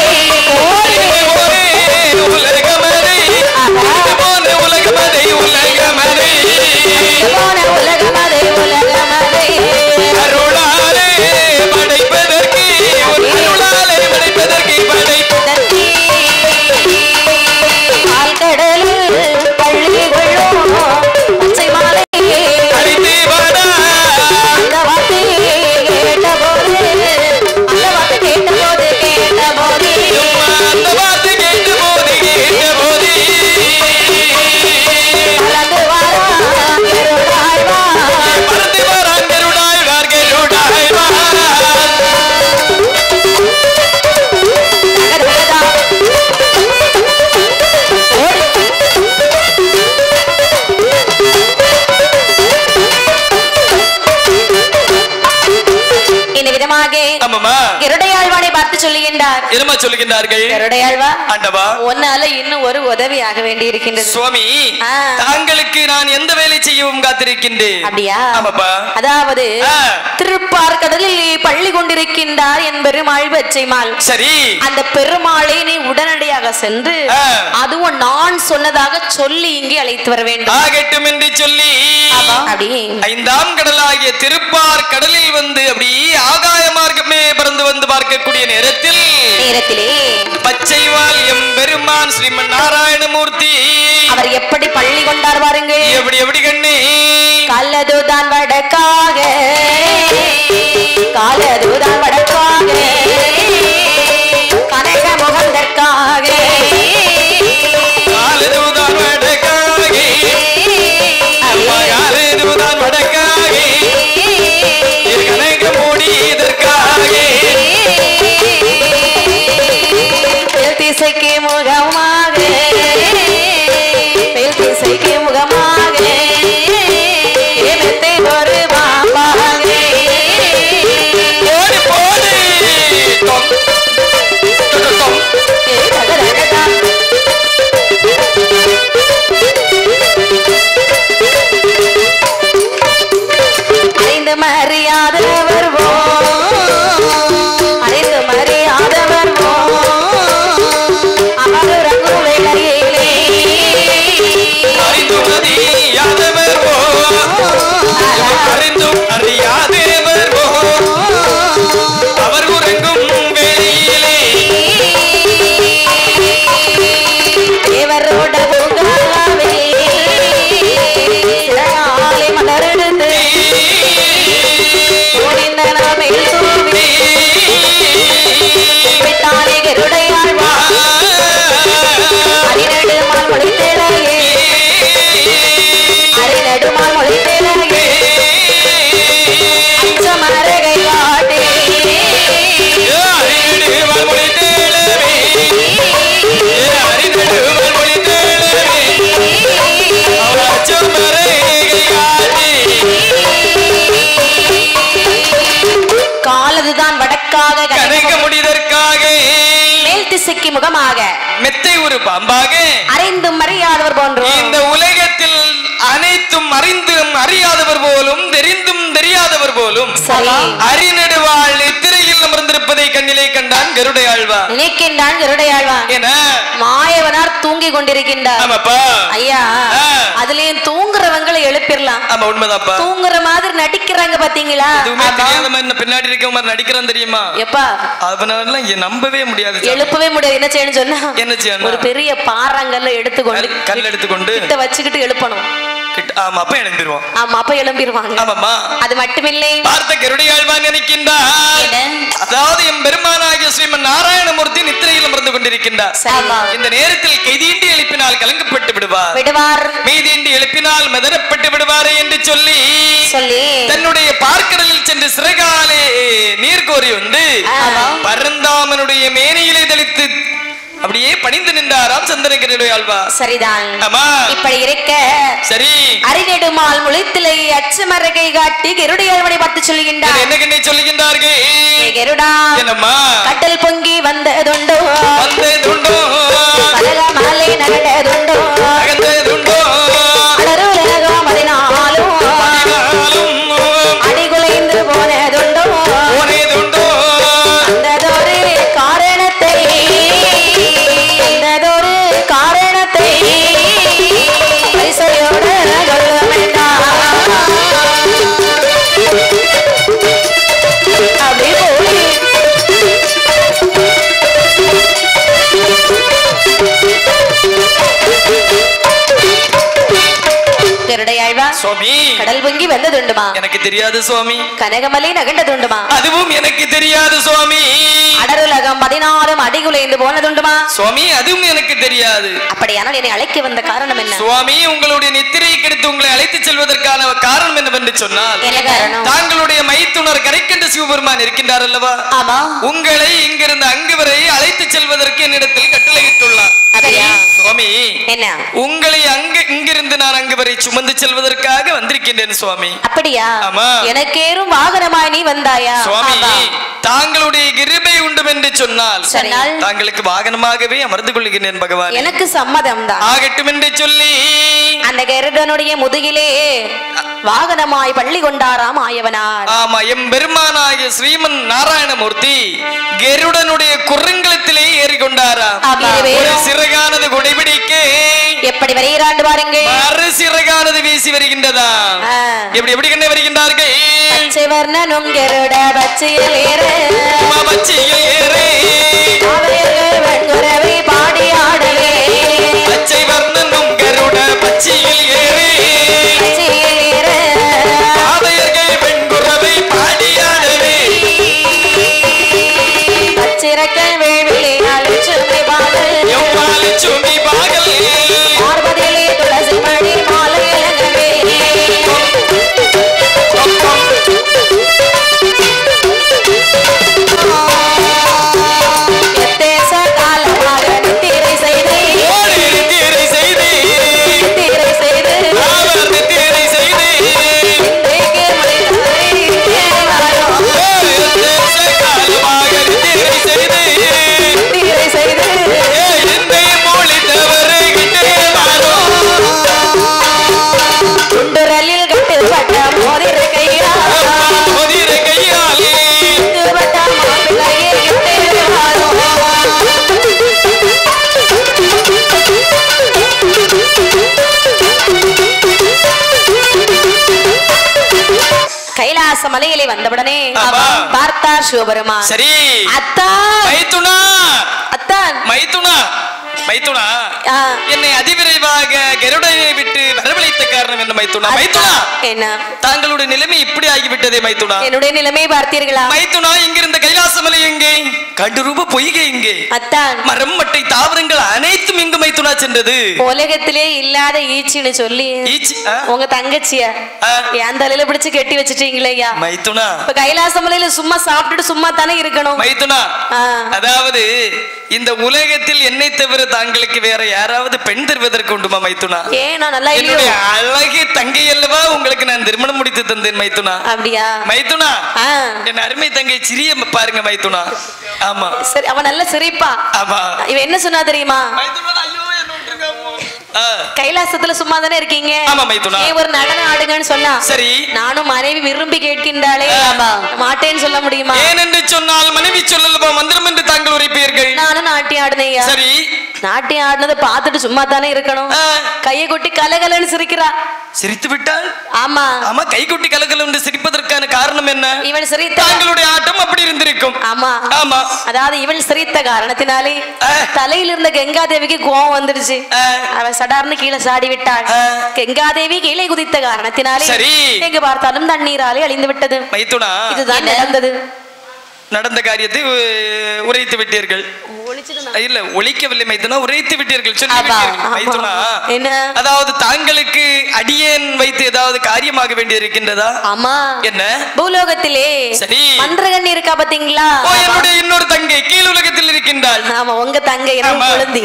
கருடையாழ்வானை பார்த்து சொல்லுகின்றார். என்னமா சொல்லுகின்றார்கள்? கருடையாழ்வா, ஆண்டவா, உன்னால இன்னும் ஒரு உதவியாக வேண்டி இருக்கின்றது. சுவாமி, தாங்களுக்கு நான் எந்த வேலை செய்யவும் காத்திருக்கின்றேன். அப்படியா? ஆமாப்பா. அதாவது திருப்பார்கடலில் பள்ளி கொண்டிருக்கின்றார் என் பெருமாள் பச்சைமாள். சரி, அந்த பெருமாளை நீ உடனடியாக சென்று அதுவும் நான் சொன்னதாக சொல்லி இங்கே அழைத்து வர வேண்டும். ஆகட்டும் என்று சொல்லி ஐந்தாம் கடலாகிய திருப்பார் கடலில் வந்து அப்படி ஆகாய மார்க்கமே பறந்து வந்து பார்க்கக்கூடிய நேரத்திலே பச்சைவால் எம் பெருமான் ஸ்ரீமன் நாராயணமூர்த்தி அவர் எப்படி பள்ளி கொண்டார் பாருங்க. எப்படி கண்ணே? காலதுதான் வடக்காக, காலதுதான் வடக்காக, கனக முகந்தற்காக, காலதுதான் வடக்காக, காலதுதான் வடக்காக, கனக மூடி இதற்காக, திசைக்கு முகமாக, திசைக்கு முகமாக, ஒரு பாம்பாக, அறிந்து மரியாதவர் அறிந்து மரியாதவர் அவர் ரகு வேளையிலே அறிந்தும் அறியாதவர் அவர் உறங்கும் வேளையிலே தேவரோட பூங்காவே சிறகாலை மலரெடுத்து விட்டானே கருடையாழ்வா அரிநடுமால் மொழித்தேலையே, அரிநடுமால் மொழித்தேலையே அச்சமரகை காட்டே காலதுதான் வடக்காக, கனக முடிதற்காக, மேல் திசைக்கு முகமாக, மெத்தை ஒரு பாம்பாக, அறிந்தும் அறியாதவர் போன்றோம் இந்த உலகத்தில் அனைத்தும் அறிந்தும் அறியாதவர் போலும் தெரிந்தும் தெரியாதவர் போலும் அறிநடுவாள் திரையில் அமர்ந்திருப்பதை கண்ணிலே கண்டு நினைக்கின்றான் கருடையாழ்வான் என்ன மாயவனார் தூங்கி கொண்டிருக்கின்றார். ஆமாப்பா ஐயா, அதுலயும் தூங்குறவங்களை எழுப்பிடலாம். ஆமா உண்மைதாப்பா. தூங்குற மாதிரி நடிக்கிறாங்க பாத்தீங்களா? பின்னாடி இருக்க மாதிரி நடிக்கிறான் தெரியுமா? எப்பா அவனால நம்பவே முடியாது, எழுப்பவே முடியாது. என்ன செய்யணும் சொன்னா, என்ன செய்யணும், ஒரு பெரிய பாறாங்கல்ல எடுத்துக்கொண்டு கல் எடுத்துக்கொண்டு கிட்ட வச்சுக்கிட்டு எழுப்பணும். ஆமா அப்ப எழும்பிடுவான். ஆமா அப்ப எழும்பிடுவாங்க. ஆமாமா. அது மட்டுமில்லை, பார்த்த கருடையாழ்வான் நினைக்கின்றார், அதாவது எம் பெருமானாகிய ஸ்ரீமன் நாராயணமூர்த்தி நித்திரையில் அமர்ந்து கொண்டிருக்கின்றார். இந்த நேரத்தில் கைதீண்டி எழுப்பினால் கலங்கப்பட்டு விடுவார், மீதீண்டி எழுப்பினால் மதனப்பட்டு விடுவாரே என்று சொல்லி தன்னுடைய பார்க்கடலில் சென்று சிறகாலே நீர் கோரி வந்து பரந்தாமனுடைய மேனியிலே தெளித்து அப்படியே பணிந்து நின்றாராம் சந்திரகிரியாழ்வா. சரிதான். இப்படி இருக்க சரி அரிநெடுமால் முளைத்திலை அச்சமரகை காட்டி கருடையாழ்வனை பார்த்து சொல்லுகின்றார். என்ன சொல்லுகின்றார்கள்? கருடா என்னம்மா கடல் பொங்கி வந்ததுண்டோ கலகமாலை நகடதுண்டோ அடருலகம் 14 அடிகுலைந்து போனதுண்டோ அந்ததொரு காரணத்தை பரிசையோடு சொல்ல வேண்டாம். அப்படி போய் சுவாமி கடல் பொங்கி வந்ததுண்டுமா? எனக்கு தெரியாது சுவாமி. கனகமலை நகண்டதுண்டுமா? அதுவும் எனக்கு தெரியாது சுவாமி. அடருலகம் 14 அடிகுலைந்து போனதுண்டுமா? சுவாமி அதுவும் எனக்கு தெரியாது. அப்படியானால் என்னை அழைக்க வந்த காரணம் என்ன? சுவாமி உங்களுடைய நித்திரையை கெடுத்து உங்களை அழைத்து செல்வதற்கான காரணம் என்னவென்று சொன்னால், தாங்களுடைய மைத்துனர் கரைக்கண்ட சிவபெருமான் இருக்கின்றார் அல்லவா? ஆமா. உங்களை இங்கிருந்து அங்கு வரை அழைத்து செல்வதற்கு என்னிடத்தில் கட்டளையிட்டுள்ளார். சுவாமி என்ன உங்களை இங்கிருந்து நான் அங்கு வரை சுமந்து செல்வதற்காக வந்திருக்கின்றேன் சுவாமி. அப்படியா? ஆமா. எனக்கேறும் வாகனமாய் நீ வந்தாயா? சுவாமி தாங்களுடைய கிருபை உண்டு என்று சொன்னால் தாங்களுக்கு வாகனமாகவே அமர்ந்து கொள்கிறேன் பகவான். எனக்கு சம்மதம் தான். ஆகட்டும் என்று சொல்லி அந்த கருடனுடைய முதுகிலே வாகனமாய் பள்ளி கொண்டாராம் ஆயவனார். ஆமா எம் பெருமானாகிய ஸ்ரீமன் நாராயணமூர்த்தி கருடனுடைய குறுங்கலத்திலே ஏறிக்கொண்டாராம். ஒரு சிறகானது குடைபிடிக்க எப்படி வருகிறாண்டு பாருங்க. மறு சிறகானது வீசி வருகின்றதா? எப்படி எப்படி கண்ணே வருகின்றார்கள்? பச்சை வர்ணனும் கருட பச்சையில் ஏறு பச்சையில் ஏறு வெண்குரவை பாடி ஆடவே. பச்சை வர்ணனும் கருட பச்சையில் ஏறு வெண்குரவை பாடி ஆடவே. பச்சிறக்கல் வேள்விலே அலுச்சுமி பாகல் சுமி பாகல் பார்வதிலே துளசி மணி மாலை இலங்கவே. எத்தேச காலமாக நித்திரை செய்து குண்டுரலில் கட்டுப்பட்ட மோதிர கையால் கட்டுப்பட்ட மாப்பிள்ளையே கிட்டே வாரும். கைலாச மலையிலே வந்தவுடனே பார்த்தார் சிவபெருமான். சரி அத்தா மைத்துனா அத்தான் மைத்துனா மைத்துனா என்னை அதிவிரைவாக கருடனை விட்டு வரவழைத்த காரணம் என்ன மைத்துனா? மைத்துனா என்ன தாங்களுடைய நிலைமை இப்படி ஆகிவிட்டதே மைத்துனா? என்னுடைய நிலைமை பார்த்தீர்களா மைத்துனா? இங்கிருந்த கைலாசமலை எங்கே? கண்டு ரூப பொய்கை எங்கே? அத்தான் மரம் மட்டை தாவரங்கள் அனைத்தும் இங்கு மைத்துனா சென்றது. உலகத்திலே இல்லாத ஈச்சின்னு சொல்லி உங்க தங்கச்சிய என் தலையில பிடிச்சு கட்டி வச்சுட்டீங்களேயா மைத்துனா? இப்ப கைலாசமலையில சும்மா சாப்பிட்டுட்டு சும்மா தானே இருக்கணும் மைத்துனா. அதாவது இந்த உலகத்தில் என்னை தவிர தாங்களுக்கு வேற யாராவது பெண் தருவதற்கு உண்டுமா மைத்துனா? என்னுடைய அழகு தங்கை அல்லவா உங்களுக்கு நான் திருமணம் முடித்து தந்தேன் மைத்துனா. அப்படியா மைத்துனா? என் அருமை தங்கை சிறிய பாருங்க மைத்துனா. ஆமா சரி, அவன் நல்ல சிரிப்பா. ஆமா. இவன் என்ன சொன்னா தெரியுமா? கைலாசத்துல சும்மா தானே இருக்கீங்க, ஒரு நடனம் ஆடுங்கன்னு சொன்னா சரி நானும் மனைவி விரும்பி கேட்கின்றாளே மாட்டேன்னு சொல்ல முடியுமா? ஏனென்று சொன்னால் மனைவி சொல்லலவா மந்திரம் என்று தாங்கள் உரைப்பீர்கள்? நானும் நாட்டியம் ஆடுனையா. சரி, நாட்டியம் ஆடுனதை பார்த்துட்டு சும்மா தானே இருக்கணும். கையை கொட்டி கலகலன்னு சிரிக்கிறா. சிரித்து விட்டால்? ஆமா ஆமா, கை கொட்டி கலகலன்னு சிரிப்பதற்கான காரணம் என்ன? இவன் சிரித்த தாங்களுடைய ஆட்டம் அப்படி இருந்திருக்கும். ஆமா ஆமா, அதாவது இவன் சிரித்த காரணத்தினாலே தலையில இருந்த கங்காதேவிக்கு கோவம் வந்துருச்சு. அவன் சடார்னு கீழே சாடி விட்டாள். கங்காதேவி கீழே குதித்த காரணத்தினாலே எங்க பார்த்தாலும் தண்ணீராலே அழிந்து விட்டது. மைத்துனா, இதுதான் நடந்தது. நடந்த காரியத்தை உரைத்து விட்டீர்கள். இல்ல, ஒழிக்கவில்லை மைத்துனா, உரைத்து விட்டீர்கள். மைத்துனா, அதாவது தாங்களுக்கு அடியேன் வைத்து ஏதாவது காரியமாக வேண்டி இருக்கின்றதா? ஆமா. என்ன? பூலோகத்திலே சரி மந்திரகண்ணி இருக்கா பாத்தீங்களா? என்னுடைய இன்னொரு தங்கை கீழ் உலகத்தில் இருக்கின்றாள். ஆமா, உங்க தங்கை குழந்தை.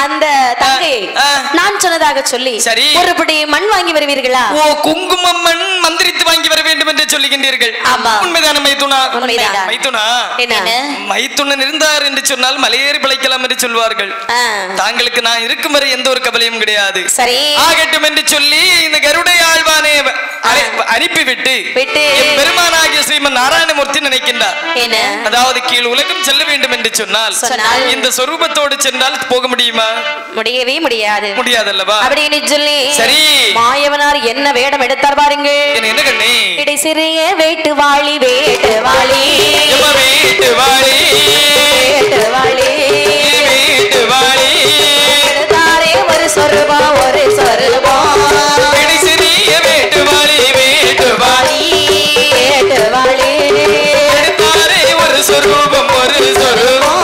அந்த தங்கையை நான் சொன்னதாக சொல்லி சரி ஒருபடி மண் வாங்கி வருவீர்களா? ஓ, குங்குமம் மண் மந்திரித்து வாங்கி வர வேண்டும் என்று சொல்லுகின்றீர்கள். உண்மைதான மைத்துனா? மைத்துனா, மைத்துனன் இருந்தார் என்று சொன்னால் மலையேறி பிழைக்கலாம் என்று சொல்வார்கள். தாங்களுக்கு நான் இருக்கும் வரை எந்த ஒரு கவலையும் கிடையாது. சரி ஆகட்டும் என்று சொல்லி இந்த கருடை ஆழ்வானை அனுப்பிவிட்டு பெருமானாகிய ஸ்ரீமன் நாராயணமூர்த்தி நினைக்கின்றார். அதாவது கீழ் உலகம் செல்ல வேண்டும் என்று சொன்னால் இந்த சொரூபத்தோடு சென்றால் போக முடியுமா? முடியவே முடியாது. முடியாதல்லவா? அப்படின்னு சொல்லி சரி மாயவனார் என்ன வேடம் எடுத்தார் பாருங்க. என்ன கண்ணே? இடை சிறிய வேட்டு வாளி வேட்டு வாளி வேட்டு வாளி வேட்டு வாளி வேட்டு வாளி தாரே ஒரு சொருபம் ஒரு சொருபம் இடை சிறிய வேட்டு வாளி வேட்டு வாளி வேட்டு வாளி தாரே ஒரு சொரூபம் ஒரு சொரூபம்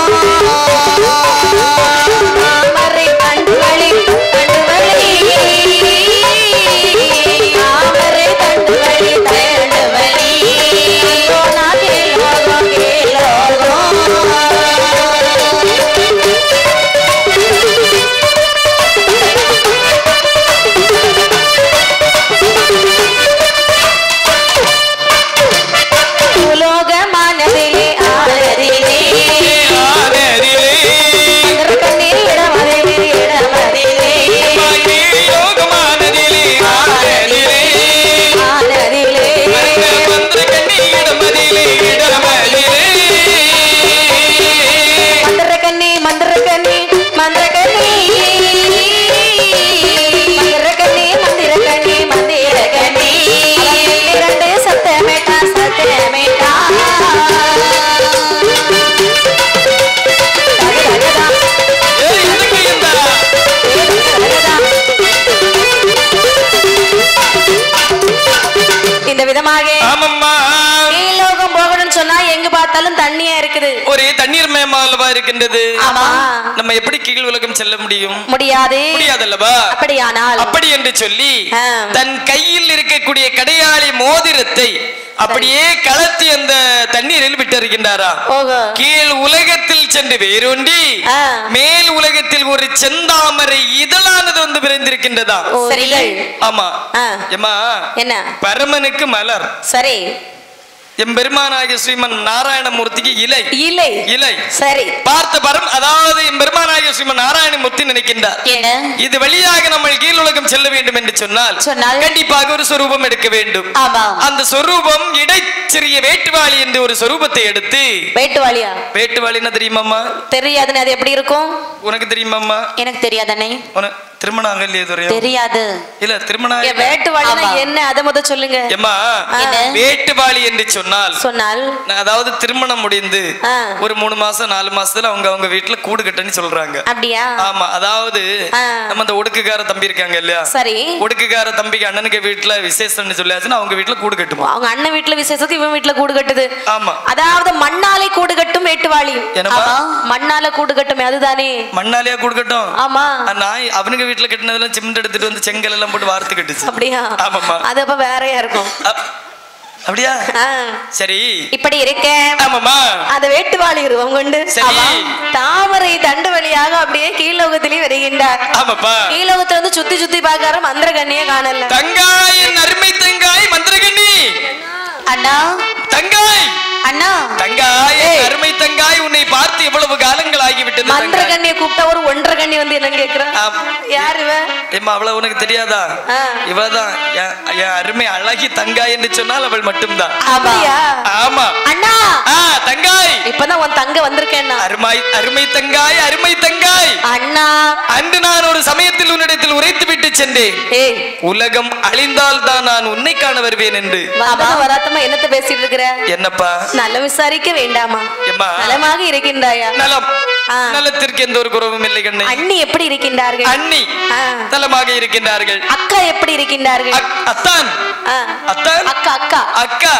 தண்ணியா இருக்குது. ஒரே தண்ணீர் மயமாகவா இருக்கின்றது. நம்ம எப்படி கீழ் உலகம் செல்ல முடியும்? முடியாது. முடியாதல்லவா? அப்படியானால் அப்படி என்று சொல்லி தன் கையில் இருக்கக்கூடிய கடையாளி மோதிரத்தை அப்படியே கலத்தி அந்த தண்ணீரில் விட்டிருக்கின்றாரா. கீழ் உலகத்தில் சென்று வேரூண்டி மேல் உலகத்தில் ஒரு செந்தாமரை இதழானது வந்து விரைந்திருக்கின்றதா. ஆமா. என்ன? பரமனுக்கு மலர். சரி. எம்பெருமானாகிய ஸ்ரீமன் நாராயணமூர்த்திக்கு இலை. இலை இலை. சரி. பார்த்த பரம், அதாவது எம்பெருமானாகிய ஸ்ரீமன் நாராயணமூர்த்தி நினைக்கின்றார், இது வழியாக நம்ம கீழ் உலகம் செல்ல வேண்டும் என்று சொன்னால் கண்டிப்பாக ஒரு சொரூபம் எடுக்க வேண்டும். அந்த சொரூபம் இடைச்சிறிய வேட்டுவாளி என்று ஒரு சொரூபத்தை எடுத்து. வேட்டுவாளியா? வேட்டுவாளி என்ன தெரியுமாமா? தெரியாதுன்னு. அது எப்படி இருக்கும் உனக்கு தெரியுமாமா? எனக்கு தெரியாதனே. திருமணம் ஆகலையே? தெரியாது. இல்ல திருமணம் வேட்டுவாளி என்ன அத முத சொல்லுங்க. வேட்டுவாளி என்று சொன்னால் அதாவது திருமணம் முடிந்து ஒரு 3 மாசம் 4 மாசத்துல அவங்க வீட்டுல கூடு கட்டன்னு சொல்றாங்க. அப்படியா? ஆமா. அதாவது நம்ம அந்த ஒடுக்குக்கார தம்பி இருக்காங்க இல்லையா? சரி. ஒடுக்குக்கார தம்பிக்கு அண்ணனுக்கு வீட்டுல விசேஷம்னு சொல்லியாச்சுன்னா அவங்க வீட்டுல கூடு கட்டுமா. அவங்க அண்ணன் வீட்டுல விசேஷத்துக்கு இவன் வீட்டுல கூடு கட்டுது. ஆமா. அதாவது மண்ணாலே கூடு கட்டும் வேட்டுவாளி. மண்ணால கூடு கட்டும். அதுதானே மண்ணாலையா கூடு கட்டும்? ஆமா. நான் அவனுக்கு வீட்டுல கட்டினதெல்லாம் சிமெண்ட் எடுத்துட்டு வந்து செங்கல் எல்லாம் போட்டு வார்த்து கட்டுச்சு. அப்படியா? ஆமாமா. அது அப்ப வேறையா இருக்கும். அப்படியா? சரி. இப்படி இருக்க ஆமாமா அந்த வேட்டுவாளி உருவம் கொண்டு தாமரை தண்டு வழியாக அப்படியே கீழோகத்திலே வருகின்றார். ஆமாப்பா. கீழோகத்துல வந்து சுத்தி சுத்தி பாக்கார மந்திரகண்ணியே காணல. தங்காயின் அருமை தங்காய் மந்திரகண்ணி. அண்ணா தங்காய். அண்ணா தங்காய் அருமை தங்காய், உன்னை பார்த்து எவ்வளவு காலங்கள் ஆகிவிட்டது. மந்திரகண்ணியை கூப்பிட்டா ஒரு 1.5 கண்ணி வந்து என்ன கேக்குறான்? யார் இவ? ஏம்மா அவள உனக்கு தெரியாதா? இவதான் என் அருமை அழகி தங்காய் என்று சொன்னால் அவள் மட்டும்தான். அப்படியா? ஆமா. அண்ணா தங்காய் இப்பதான் தான் உன் தங்க வந்திருக்கேன்னா. அருமை தங்காய், அருமை தங்காய். அண்ணா, அன்று நான் ஒரு சமயத்தில் உன்னிடத்தில் உரைத்து விட்டு சென்றேன். உலகம் அழிந்தால் தான் நான் உன்னை காண வருவேன் என்று. வராத்தமா என்னத்த பேசிட்டு இருக்கிற? என்னப்பா? நல்ல விசாரிக்க வேண்டாமா? நலமாக இருக்கின்றாயா? நலம். நலத்திற்கு எந்த ஒரு குறவும் இல்லை கண்ணே. அண்ணி எப்படி இருக்கின்றார்கள்? அண்ணி நலமாக இருக்கின்றார்கள். அக்கா எப்படி இருக்கின்றார்கள்? அத்தான் அத்தான் அக்கா அக்கா அக்கா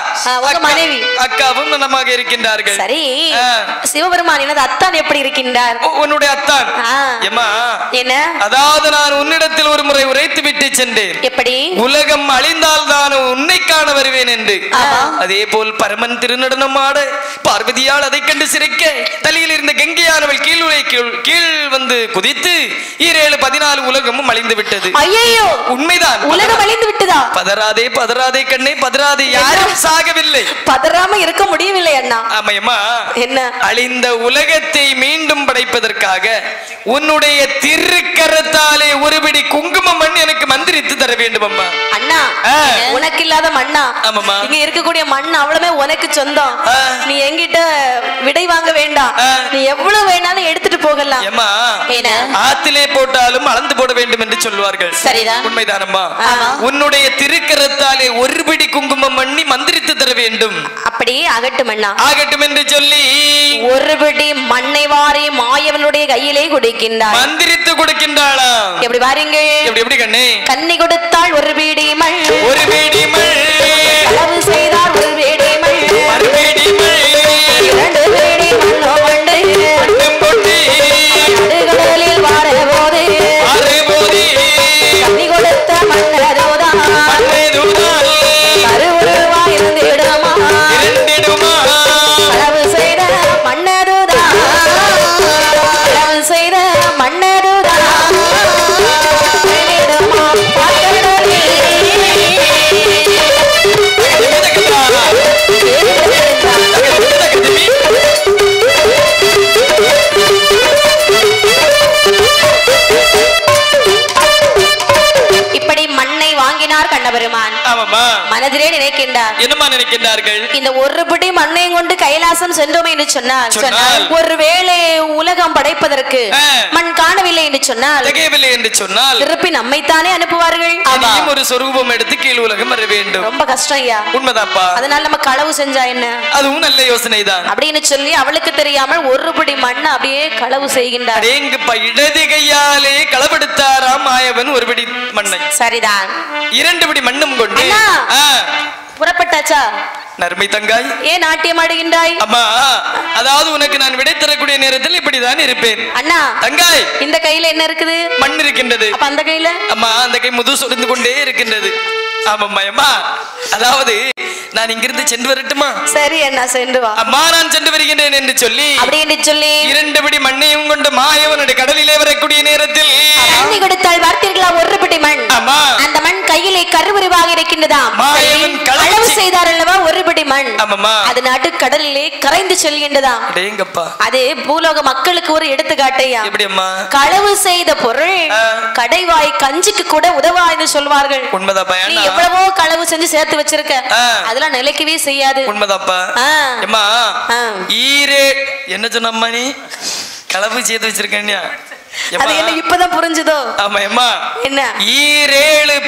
உங்க மனைவி அக்காவும் நலமாக இருக்கின்றார்கள். சரி, சிவபெருமான் எனது அத்தான் எப்படி இருக்கின்றார்? உன்னுடைய அத்தான் ஏமா என்ன? அதாவது நான் உன்னிடத்தில் ஒரு முறை உரைத்து விட்டு சென்றேன். எப்படி? உலகம் அழிந்தால் தான் உன்னை காண வருவேன் என்று. அதே போல் பரமன் திருநடனம் ஆட பார்வதியால் அதை கண்டு சிரிக்க தலையில் இருந்த கங்கையானவள் கீழ் வந்து குதித்து 7-14 உலகமும் அழிந்து விட்டது. ஐயோ, உண்மைதான், உலகம் அழிந்து விட்டதா? பதறாதே பதறாதே கண்ணே, பதறாதே. யாரும் சாகவில்லை. பதறாம இருக்க முடியவில்லை அண்ணா. ஆமையம்மா, என்ன? அழிந்த உலகத்தை மீண்டும் படைப்பதற்காக உன்னுடைய திருக்கரத்தாலே ஒரு பிடி குங்கும மண் எனக்கு மந்திரித்து தர வேண்டும் அம்மா. அண்ணா, உனக்கு இல்லாத மண்ணா? ஆமாம்மா. இங்க இருக்கக்கூடிய மண் அவ்வளவுமே உனக்கு சொந்தம். நீ என்கிட்ட விடை வாங்க வேண்டாம். நீ எவ்வளவு வேணாலும் எடுத்துட்டு போகலாம். ஏமா, ஆத்திலே போட்டாலும் அளந்து போட வேண்டும் என்று சொல்வார்கள். சரிதான், உண்மைதானம்மா? உன்னுடைய திருக்கரத்தாலே ஒரு பிடி குங்குமம் மண்ணி மந்திரித்து தர வேண்டும். அப்படி ஆகட்டும் அண்ணா. ஆகட்டும் என்று சொல்லி ஒரு பிடி மண்ணை வாரி மாயவனுடைய கையிலே கொடுக்கின்றார். மந்திரித்து கொடுக்கின்றாளா? எப்படி பாருங்க. எப்படி கண்ணே? கண்ணி கொடுத்தாள் ஒரு பிடி மண், ஒரு பிடி மண். களவு செய்தார் ஒரு பிடி மண், ஒரு பிடி மண். 2 பிடி மண்ணோ மண்டு கடலில் வாரபோது கண்ணி கொடுத்த மண்ணதோதான் கருவுருவா இருந்திடுமா, களவு செய்த மண்ணதுதான், களவு செய்த மண்ணதுதான் கண்ணபெருமான் மனதிலே நினைக்கின்றார். என்னமா நினைக்கின்றார்கள்? இந்த ஒரு பிடி மண்ணையும் கொண்டு கைலாசம் சென்றோமே என்று சொன்னால் ஒருவேளை உலகம் படைப்பதற்கு மண் காணவில்லை என்று சொன்னால் திருப்பி நம்மைத்தானே அனுப்புவார்கள். அதையும் ஒரு சொரூபம் எடுத்து கீழ் உலகம் வர வேண்டும். ரொம்ப கஷ்டம் ஐயா. உண்மைதாப்பா. அதனால நம்ம களவு செஞ்சா என்ன? அதுவும் நல்ல யோசனை தான் அப்படின்னு சொல்லி அவளுக்கு தெரியாமல் ஒரு பிடி மண் அப்படியே களவு செய்கின்றார். இடது கையாலே களவெடுத்தாராம் மாயவன் ஒரு பிடி மண்ணை. சரிதான். 2 பிடி மண்ணும் கொண்டு புறப்பட்டாச்சா? நர்மை தங்காய், ஏன் நாட்டியம் ஆடுகின்றாய்? அம்மா, அதாவது உனக்கு நான் விடை தரக்கூடிய நேரத்தில் இப்படிதான் இருப்பேன். அண்ணா தங்காய், இந்த கையில என்ன இருக்குது? மண் இருக்கின்றது. அப்ப அந்த கையில? அம்மா, அந்த கை முது சொரிந்து கொண்டே இருக்கின்றது. ஆமாம்மா, அதாவது நான் இங்கிருந்து சென்று வரட்டுமா? சரி அண்ணா, சென்று வா. அம்மா, நான் சென்று வருகின்றேன் என்று சொல்லி அப்படி என்று சொல்லி 2 பிடி மண்ணையும் கொண்டு மாயவனுடைய கடலிலே வரக்கூடிய நேரத்தில் தண்ணி கொடுத்தால் பார்த்தீர்களா? ஒரு பிடி மண். அந்த மண் கையிலே கருவுருவாக இருக்கின்றதாம். மாயவன் களவு செய்தார் அல்லவா? ஒரு பிடி மண். அது நடு கடலிலே கரைந்து செல்கின்றதாம். அது பூலோக மக்களுக்கு ஒரு எடுத்துக்காட்டையா. களவு செய்த பொருள் கடைவாய் கஞ்சிக்கு கூட உதவா என்று சொல்வார்கள். நீ எவ்வளவோ களவு செஞ்சு சேர்த்து வச்சிருக்க, அதெல்லாம் நிலைக்கவே செய்யாது. உண்மைதாப்பா. என்ன சொன்ன நீ? களவு செய்து வச்சிருக்கேன். இப்பதான் புரிஞ்சுதோ? ஆமா. என்ன?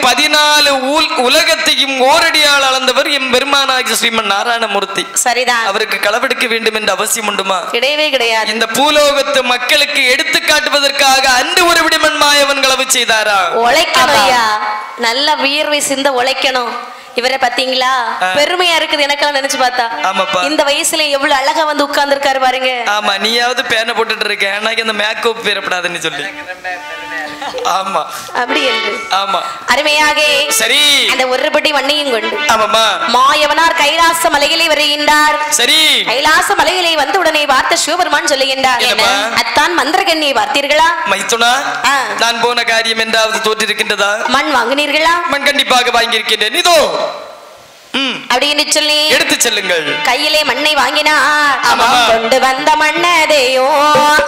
14 உலகத்தையும் ஓரடியால் அளந்தவர் எம் பெருமானாகிய ஸ்ரீமன் நாராயணமூர்த்தி. சரிதான். அவருக்கு களவெடுக்க வேண்டும் என்ற அவசியம் உண்டுமா? கிடையவே கிடையாது. இந்த பூலோகத்து மக்களுக்கு எடுத்து காட்டுவதற்காக அன்று ஒரு விடிமண் மாயவன் களவு செய்தாரா? உழைக்கணும், நல்ல வியர்வை சிந்த உழைக்கணும். இவரை பாத்தீங்களா? பெருமையா இருக்குது எனக்கெல்லாம் நினைச்சு பார்த்தா. இந்த வயசுல எவ்வளவு அழகா வந்து உட்கார்ந்து இருக்காரு பாருங்க. ஆமா, நீயாவது பேனை போட்டுட்டு இருக்க, எனக்கு அந்த மேக்கப் பேரப்படாதுன்னு சொல்லி. ஆமா, அப்படி என்று. ஆமா, அருமையாக சரி. அந்த ஒரு படி மண்ணையும் கொண்டு ஆமாமா மாயவனார் கைலாச மலையிலே வருகின்றார். சரி. கைலாச மலையிலே வந்து உடனே பார்த்த சிவபெருமான் சொல்லுகின்றார், அத்தான் மந்திரகண்ணியை பார்த்தீர்களா? மைத்துனா, நான் போன காரியம் என்றாவது தோற்றிருக்கின்றதா? மண் வாங்கினீர்களா? மண் கண்டிப்பாக வாங்கியிருக்கின்றேன். இதோ அப்படின்னு சொல்லி எடுத்து செல்லுங்கள். கையிலே மண்ணை வாங்கினார். கொண்டு வந்த மண்ணதையோ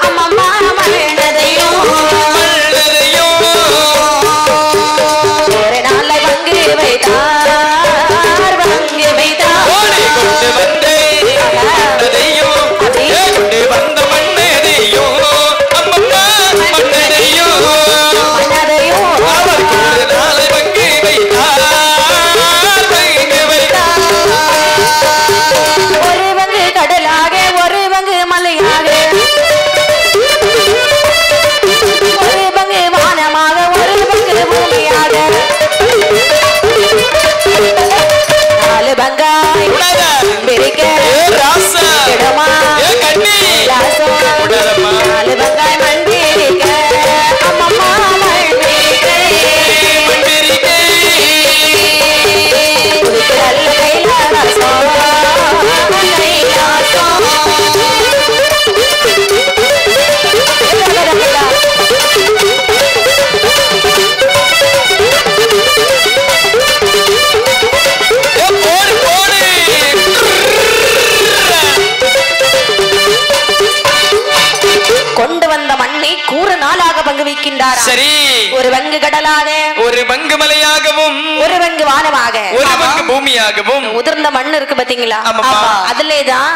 அம்மம்மா மண்ணதையோ ஒரு நாளை வங்கி வைத்தார், வங்கி வைத்தார். இருக்கின்றார். சரி. ஒரு பங்கு கடலாக, ஒரு பங்கு மலையாகவும், ஒரு பங்கு வானமாக, ஒரு பங்கு பூமியாகவும், உதிர்ந்த மண் இருக்கு பாத்தீங்களா, அதுலேதான்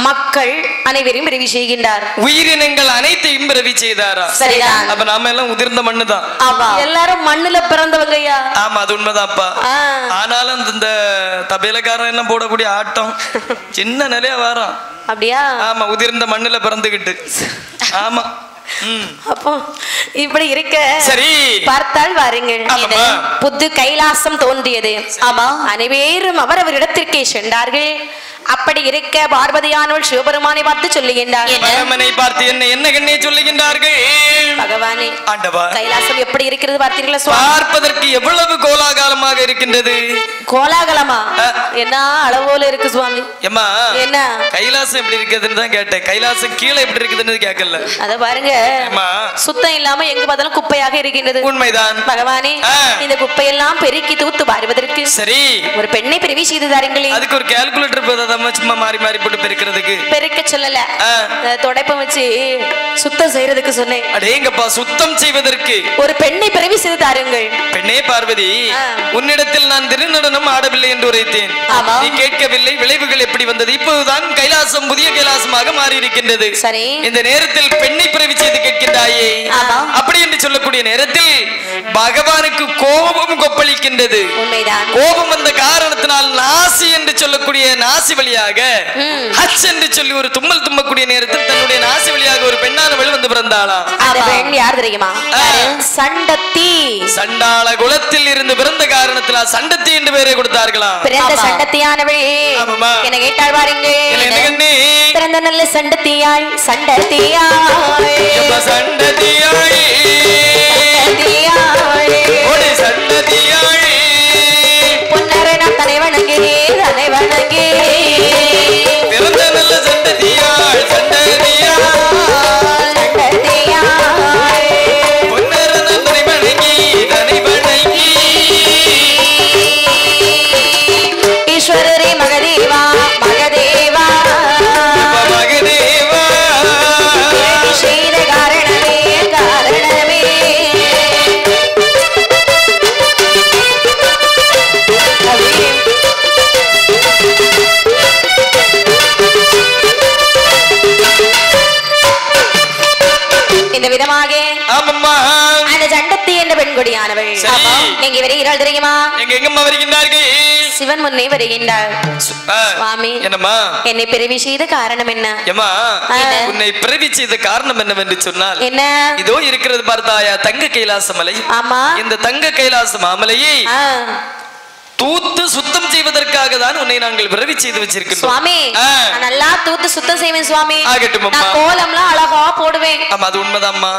மக்கள் அனைவரையும் பிறவி செய்கின்றார். உயிரினங்கள் அனைத்தையும் பிறவி செய்தாரா? சரிதான். அப்ப நாம எல்லாம் உதிர்ந்த மண்ணு தான். எல்லாரும் மண்ணுல பிறந்தவங்கய்யா. ஆமா, அது உண்மைதான்ப்பா. ஆனாலும் இந்த தபேலக்காரன் எல்லாம் போடக்கூடிய ஆட்டம் சின்ன நிலையா வரும். அப்படியா? ஆமா, உதிர்ந்த மண்ணுல பிறந்துகிட்டு. ஆமா. அப்போ இப்படி இருக்க சரி பார்த்தால் வாருங்கள், புது கைலாசம் தோன்றியது. ஆமா, அனைவரும் அவரவர் இடத்திற்கே சென்றார்கள். அப்படி இருக்க பார்வதியானவள் சிவபெருமானை பார்த்து சொல்லுகின்றார். பார்த்து என்ன கண்ணே சொல்லுகின்றார்கள்? பகவானே, ஆண்டவா, கைலாசம் எப்படி இருக்கிறது பார்த்தீர்களா? பார்ப்பதற்கு எவ்வளவு கோலாகலமாக இருக்கின்றது. கோலாகலமா? என்ன அளவோல இருக்கு சுவாமி. ஏமா, என்ன கைலாசம் எப்படி இருக்குதுன்னு தான் கேட்டேன். கைலாசம் கீழே எப்படி இருக்குதுன்னு கேட்கல. அத பாருங்க, சுத்தம் இல்லாம எங்க பார்த்தாலும் குப்பையாக இருக்கின்றது. உண்மைதான் பகவானே, இந்த குப்பையெல்லாம் பெருக்கி தூத்து பாருவதற்கு சரி ஒரு பெண்ணை பிரிவி செய்து தாருங்களே. அதுக்கு ஒரு கால்குலேட்டர் சும்மா மாறி மாறி போட்டு பெருக்கிறதுக்கு பெருக்க சொல்லல, தொடைப்பம் வச்சு சுத்தம் செய்யறதுக்கு சொன்னேன். அடேங்கப்பா, சுத்தம் செய்வதற்கு ஒரு பெண்ணை பிறவி செய்து தாருங்கள். பெண்ணே பார்வதி, உன்னிடத்தில் நான் திருநடனம் ஆடவில்லை என்று உரைத்தேன். நீ கேட்கவில்லை. விளைவுகள் எப்படி வந்தது? இப்போதுதான் கைலாசம் புதிய கைலாசமாக மாறி இருக்கின்றது. சரி, இந்த நேரத்தில் பெண்ணை பிறவி செய்து கேட்கின்றாயே, அப்படி என்று சொல்லக்கூடிய நேரத்தில் பகவானுக்கு கோபம் கொப்பளிக்கின்றது. உண்மைதான். கோபம் வந்த காரணத்தினால் நாசி என்று சொல்லக்கூடிய நாசி வழியாக ஹச் என்று சொல்லி ஒரு தும்மல் தும்மக்கூடிய நேரத்தில் தன்னுடைய நாசி வழியாக ஒரு பெண்ணானவள் வந்து பிறந்தாளாம். அந்த பெண் யார் தெரியுமா? சண்டத்தி. சண்டாள குலத்தில் இருந்து பிறந்த காரணத்தினால் சண்டத்தி என்று பெயரை கொடுத்தார்களாம். பிறந்த சண்டத்தியானவள் என்ன கேட்டாள் பாருங்க. பிறந்த நல்ல சண்டத்தியாய், சண்டத்தியாய், சண்டத்தியாய், சண்டத்தியாய், பொன்னரனா தலை வணங்கி, தலை வணங்கி, பிறந்த நல்ல சண்டத்தியாய், சண்டத்தியாய், சண்டத்தியாய், பொன்னரனா தலை வணங்கி, தலை வணங்கி, ஈஸ்வரரே மகதேவா, மகதேவா, மகதேவா, செய்த காரணமே, காரணமே, இந்த விதமாக அந்த சண்டத்தி என்ற பெண்கொடியானவள் எங்க வருகிறாள் தெரியுமா? எங்கம்மா வருகின்றார்கள்? சிவன் முன்னே வருகின்றாள். சுவாமி, என்னம்மா என்னை பிறவி செய்த காரணம் என்ன? உன்னை பிறவி செய்த காரணம் என்னவென்று சொன்னால் என்ன? இதோ இருக்கிறது பார்த்தாயா, தங்க கைலாச மலை. ஆமா, இந்த தங்க கைலாச மாமலையை தூத்து சுத்தம் செய்வதற்காக தான் உன்னை நாங்கள் பிறவி செய்து வச்சிருக்கோம். சுவாமி, நான் நல்லா தூத்து சுத்தம் செய்வேன் சுவாமி. ஆகட்டும் அம்மா, நான் கோலம்லாம் அழகா போடுவேன். ஆமா, அது உண்மைதான்மா.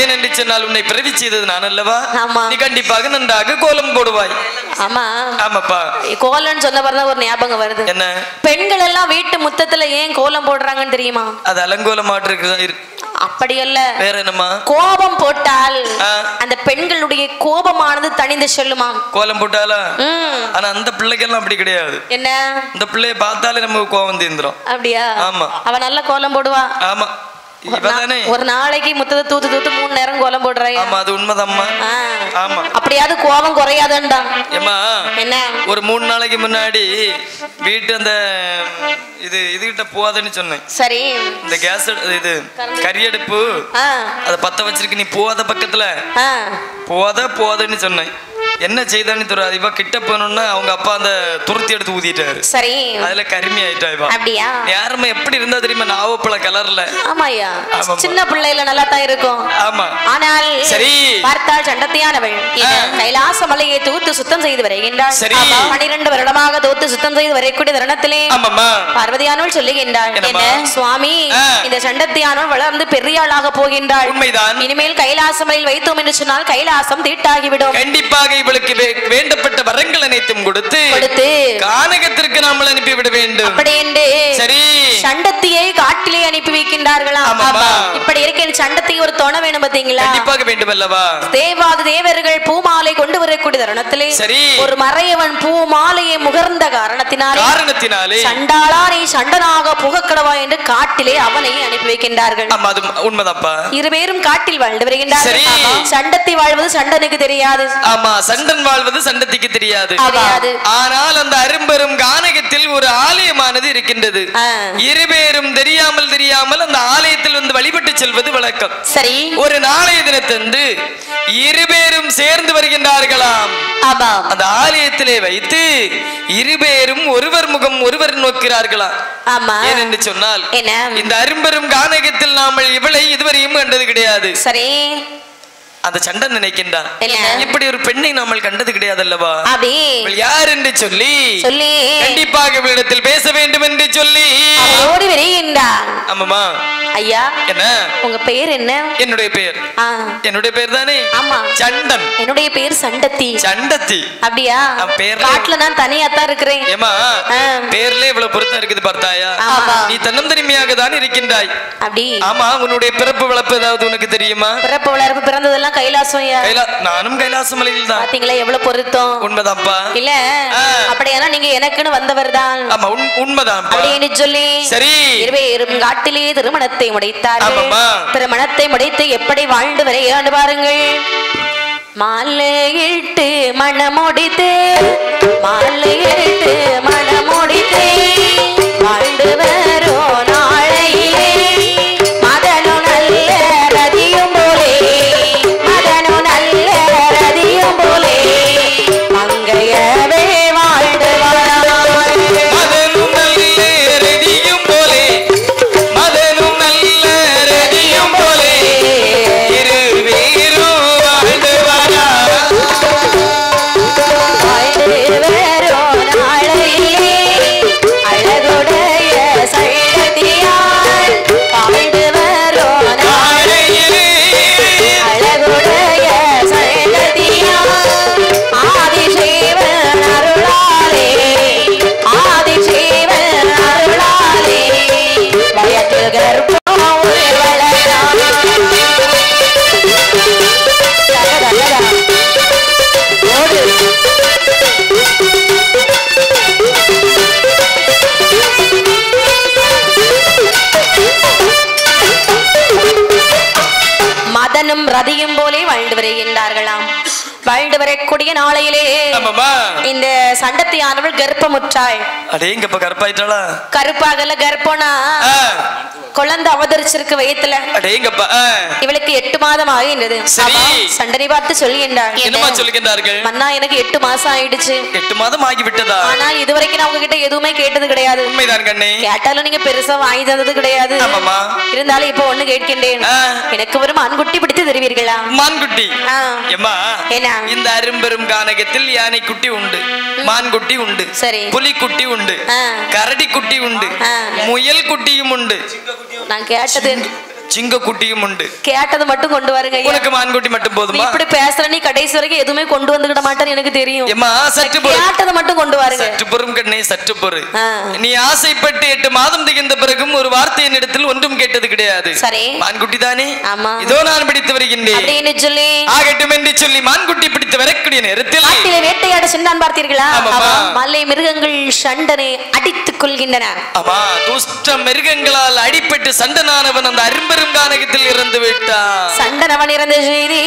ஏன் என்று சொன்னால் உன்னை பிறவி செய்தது நான் அல்லவா? நீ கண்டிப்பாக நன்றாக கோலம் போடுவாய். ஆமா, ஆமாப்பா. கோலம்னு சொன்ன பிறகு ஒரு ஞாபகம் வருது. என்ன? பெண்கள் எல்லாம் வீட்டு முத்தத்துல ஏன் கோலம் போடுறாங்கன்னு தெரியுமா? அது அலங்கோலமாட்டு. அப்படி அல்ல, வேற என்னமா? கோபம் போட்டால் அந்த பெண்களுடைய கோபமானது தணிந்து செல்லுமா? கோலம் போட்டால. ஆனா அந்த பிள்ளைக்கெல்லாம் அப்படி கிடையாது. என்ன? இந்த பிள்ளைய பார்த்தாலே நமக்கு கோபம் தீந்துரும். அப்படியா? ஆமா, அவ நல்ல கோலம் போடுவா. ஆமா, ஒரு நாளைக்கு முத்தத்தை தூத்து தூத்து 3 நேரம் கோலம் போடுறாய். ஆமா, அது உண்மைதாம்மா. ஆமா, அப்படியாவது கோபம் குறையாதுண்டா. ஏமா, என்ன? ஒரு 3 நாளைக்கு முன்னாடி வீட்டு அந்த இதுகிட்ட போகாதுன்னு சொன்னேன். சரி, இந்த கேஸ் இது கரியடுப்பு அத பத்த வச்சிருக்கு, நீ போகாத பக்கத்துல போகாதுன்னு சொன்னேன். என்ன செய்தான்னு தெரியாது. இவ கிட்ட போனோம்னா அவங்க அப்பா அந்த துருத்தி எடுத்து ஊதிட்டாரு. சரி, அதுல கருமி ஆயிட்டா. இவ அப்படியா? யாருமே எப்படி இருந்தா தெரியுமா? நாவப்பழ கலர்ல. ஆமாயா, சின்ன பிள்ளைல நல்லா தான் இருக்கும். ஆமா, ஆனால் சரி, பார்த்தால் சண்டத்தியானவள் கைலாச மலையை தூத்து சுத்தம் செய்து வருகின்றாள். 12 வருடமாக தூத்து சுத்தம் செய்து வரக்கூடிய தருணத்திலே பார்வதியானவள் சொல்லுகின்றாள், என்ன சுவாமி, இந்த சண்டத்தியானவள் வளர்ந்து பெரிய ஆளாக போகின்றாள். உண்மைதான். இனிமேல் கைலாச மலையில் வைத்தோம் என்று சொன்னால் கைலாசம் தீட்டாகிவிடும். கண்டிப்பாக இவளுக்கு வேண்டப்பட்ட வரங்கள் அனைத்தும் கொடுத்து கானகத்திற்கு நாமல் அனுப்பிவிட வேண்டும். அப்படி என்று சரி சண்டத்தியை காட்டிலே அனுப்பி வைக்கின்றார்களாம். இப்படி துணைக்கு சண்டத்தை ஒரு துணை வேணும் பாத்தீங்களா? கண்டிப்பாக வேண்டும் அல்லவா? தேவாதி தேவர்கள் பூமாலை கொண்டு வரக்கூடிய தருணத்திலே சரி ஒரு மறையவன் பூமாலையை முகர்ந்த காரணத்தினாலே சண்டாளா நீ சண்டனாக புகக்கடவா என்று காட்டிலே அவனை அனுப்பி வைக்கின்றார்கள். உண்மைதாப்பா. இருவேரும் காட்டில் வாழ்ந்து வருகின்றார்கள். சண்டத்தை வாழ்வது சண்டனுக்கு தெரியாது. ஆமா, சண்டன் வாழ்வது சண்டத்திற்கு தெரியாது. ஆனால் அந்த அரும்பெரும் கானகத்தில் ஒரு ஆலயமானது இருக்கின்றது. இருவேரும் தெரியாமல் அந்த ஆலயத்தில் வந்து வழிபட்டு செல்வது வழக்கம். சரி, ஒரு நாளைய தினத்தன்று இருவேரும் சேர்ந்து வருகின்றார்களாம். அந்த ஆலயத்திலே வைத்து இருவேரும் ஒருவர் முகம் ஒருவர் நோக்கிறார்களாம். ஏனென்று சொன்னால் இந்த அரும்பெரும் கானகத்தில் நாம இவளை இதுவரையும் கண்டது கிடையாது. சரி, அந்த சண்டன் நினைக்கின்றான், இப்படி ஒரு பெண்ணை நாமல் கண்டது கிடையாது அல்லவா? யார் என்று சொல்லி கண்டிப்பாக இவளிடத்தில் பேச வேண்டும் என்று சொல்லி ஓடி வருகின்றான். ஆமாமா ஐயா, என்ன உங்க பேர் என்ன? என்னுடைய பேர் தானே? ஆமா, சண்டன். என்னுடைய பேர் சண்டத்தி. சண்டத்தி அப்படியா? காட்டுல நான் தனியா தான் இருக்கிறேன். ஏமா, பேர்ல இவ்வளவு பொருத்தம் இருக்குது பார்த்தாயா? நீ தன்னம் தனிமையாக தான் இருக்கின்றாய். அப்படி? ஆமா. உன்னுடைய பிறப்பு வளர்ப்பு ஏதாவது உனக்கு தெரியுமா? பிறப்பு வளர்ப்பு பிறந்ததெல்லாம் கைலாசம். நானும் கைலாச மலையில் தான். பாத்தீங்களா எவ்வளவு பொருத்தம்? உண்மைதான்ப்பா. இல்ல அப்படியானா நீங்க எனக்குன்னு வந்தவர் தான். ஆமா, உண்மைதான் அப்படின்னு சொல்லி சரி இருவேரும் காட்டிலே திருமணத்தை முடித்தார்கள். திருமணத்தை முடித்து எப்படி வாழ்ந்து வரையாண்டு பாருங்கள். மாலையிட்டு மணமுடித்து மணமுடித்து வாழ்ந்து வரும் நாளையிலே மதனு நல்ல ரதியும் போலே மங்கையவே வாழ்ந்து ரதியும் போலே வாழ்ந்து வருகின்றார்களாம். வாழ்ந்து வரக்கூடிய நாளையிலே இந்த சண்டத்தியானவள் கர்ப்பமுற்றாள். அடேங்கப்பா, கருப்பாயிட்டாளா? கருப்பாகல, கர்ப்பனா குழந்தை அவதரிச்சிருக்கு வயித்துல. அடேங்கப்பா, இவளுக்கு 8 மாதம் ஆகின்றது. சண்டனை பார்த்து சொல்லுகின்றார்கள், மன்னா எனக்கு 8 மாசம் ஆயிடுச்சு. 8 மாதம் ஆகிவிட்டதா? ஆனால் இதுவரைக்கும் நான் உங்ககிட்ட எதுவுமே கேட்டது கிடையாது. உண்மைதான் கண்ணே. கேட்டாலும் நீங்க பெருசா வாங்கி தந்தது கிடையாது. இருந்தாலும் இப்ப ஒண்ணு கேட்கின்றேன், எனக்கு ஒரு மான்குட்டி பிடித்து தருவீர்களா? மான்குட்டி? இந்த அரும்பெரும் கானகத்தில் யானை குட்டி உண்டு, மான்குட்டி உண்டு, புலிக்குட்டி உண்டு, கரடி குட்டி உண்டு, முயல் குட்டியும் உண்டு. நான் கேட்டது சிங்கக்குட்டியும் உண்டு. கேட்டது மட்டும் கொண்டு வாருங்க. உனக்கு மான்குட்டி மட்டும் போதுமா? இப்படி பேசுற நீ கடைசி வரைக்கும் எதுவுமே கொண்டு வந்துட மாட்டேன்னு எனக்கு தெரியும். கேட்டது மட்டும் கொண்டு வாருங்க. சற்று பொறும் கண்ணே, சற்று பொறு. நீ ஆசைப்பட்டு 8 மாதம் திகழ்ந்த பிறகும் ஒரு வார்த்தை என்னிடத்தில் ஒன்றும் கேட்டது கிடையாது. சரி, மான்குட்டி தானே? இதோ நான் பிடித்து வருகின்றேன் அப்படின்னு சொல்லி ஆகட்டும் என்று சொல்லி மான்குட்டி பிடித்து வரக்கூடிய நேரத்தில் காட்டிலே வேட்டையாட சென்றான் பார்த்தீர்களா? மலை மிருகங்கள் சண்டனை அடித்துக் கொள்கின்றன. ஆமா, துஷ்ட மிருகங்களால் அடிபட்டு சண்டனானவன் அந்த அரும்பெரும் கானகத்தில் இறந்து விட்டான். சண்டனவன் இறந்த செய்தி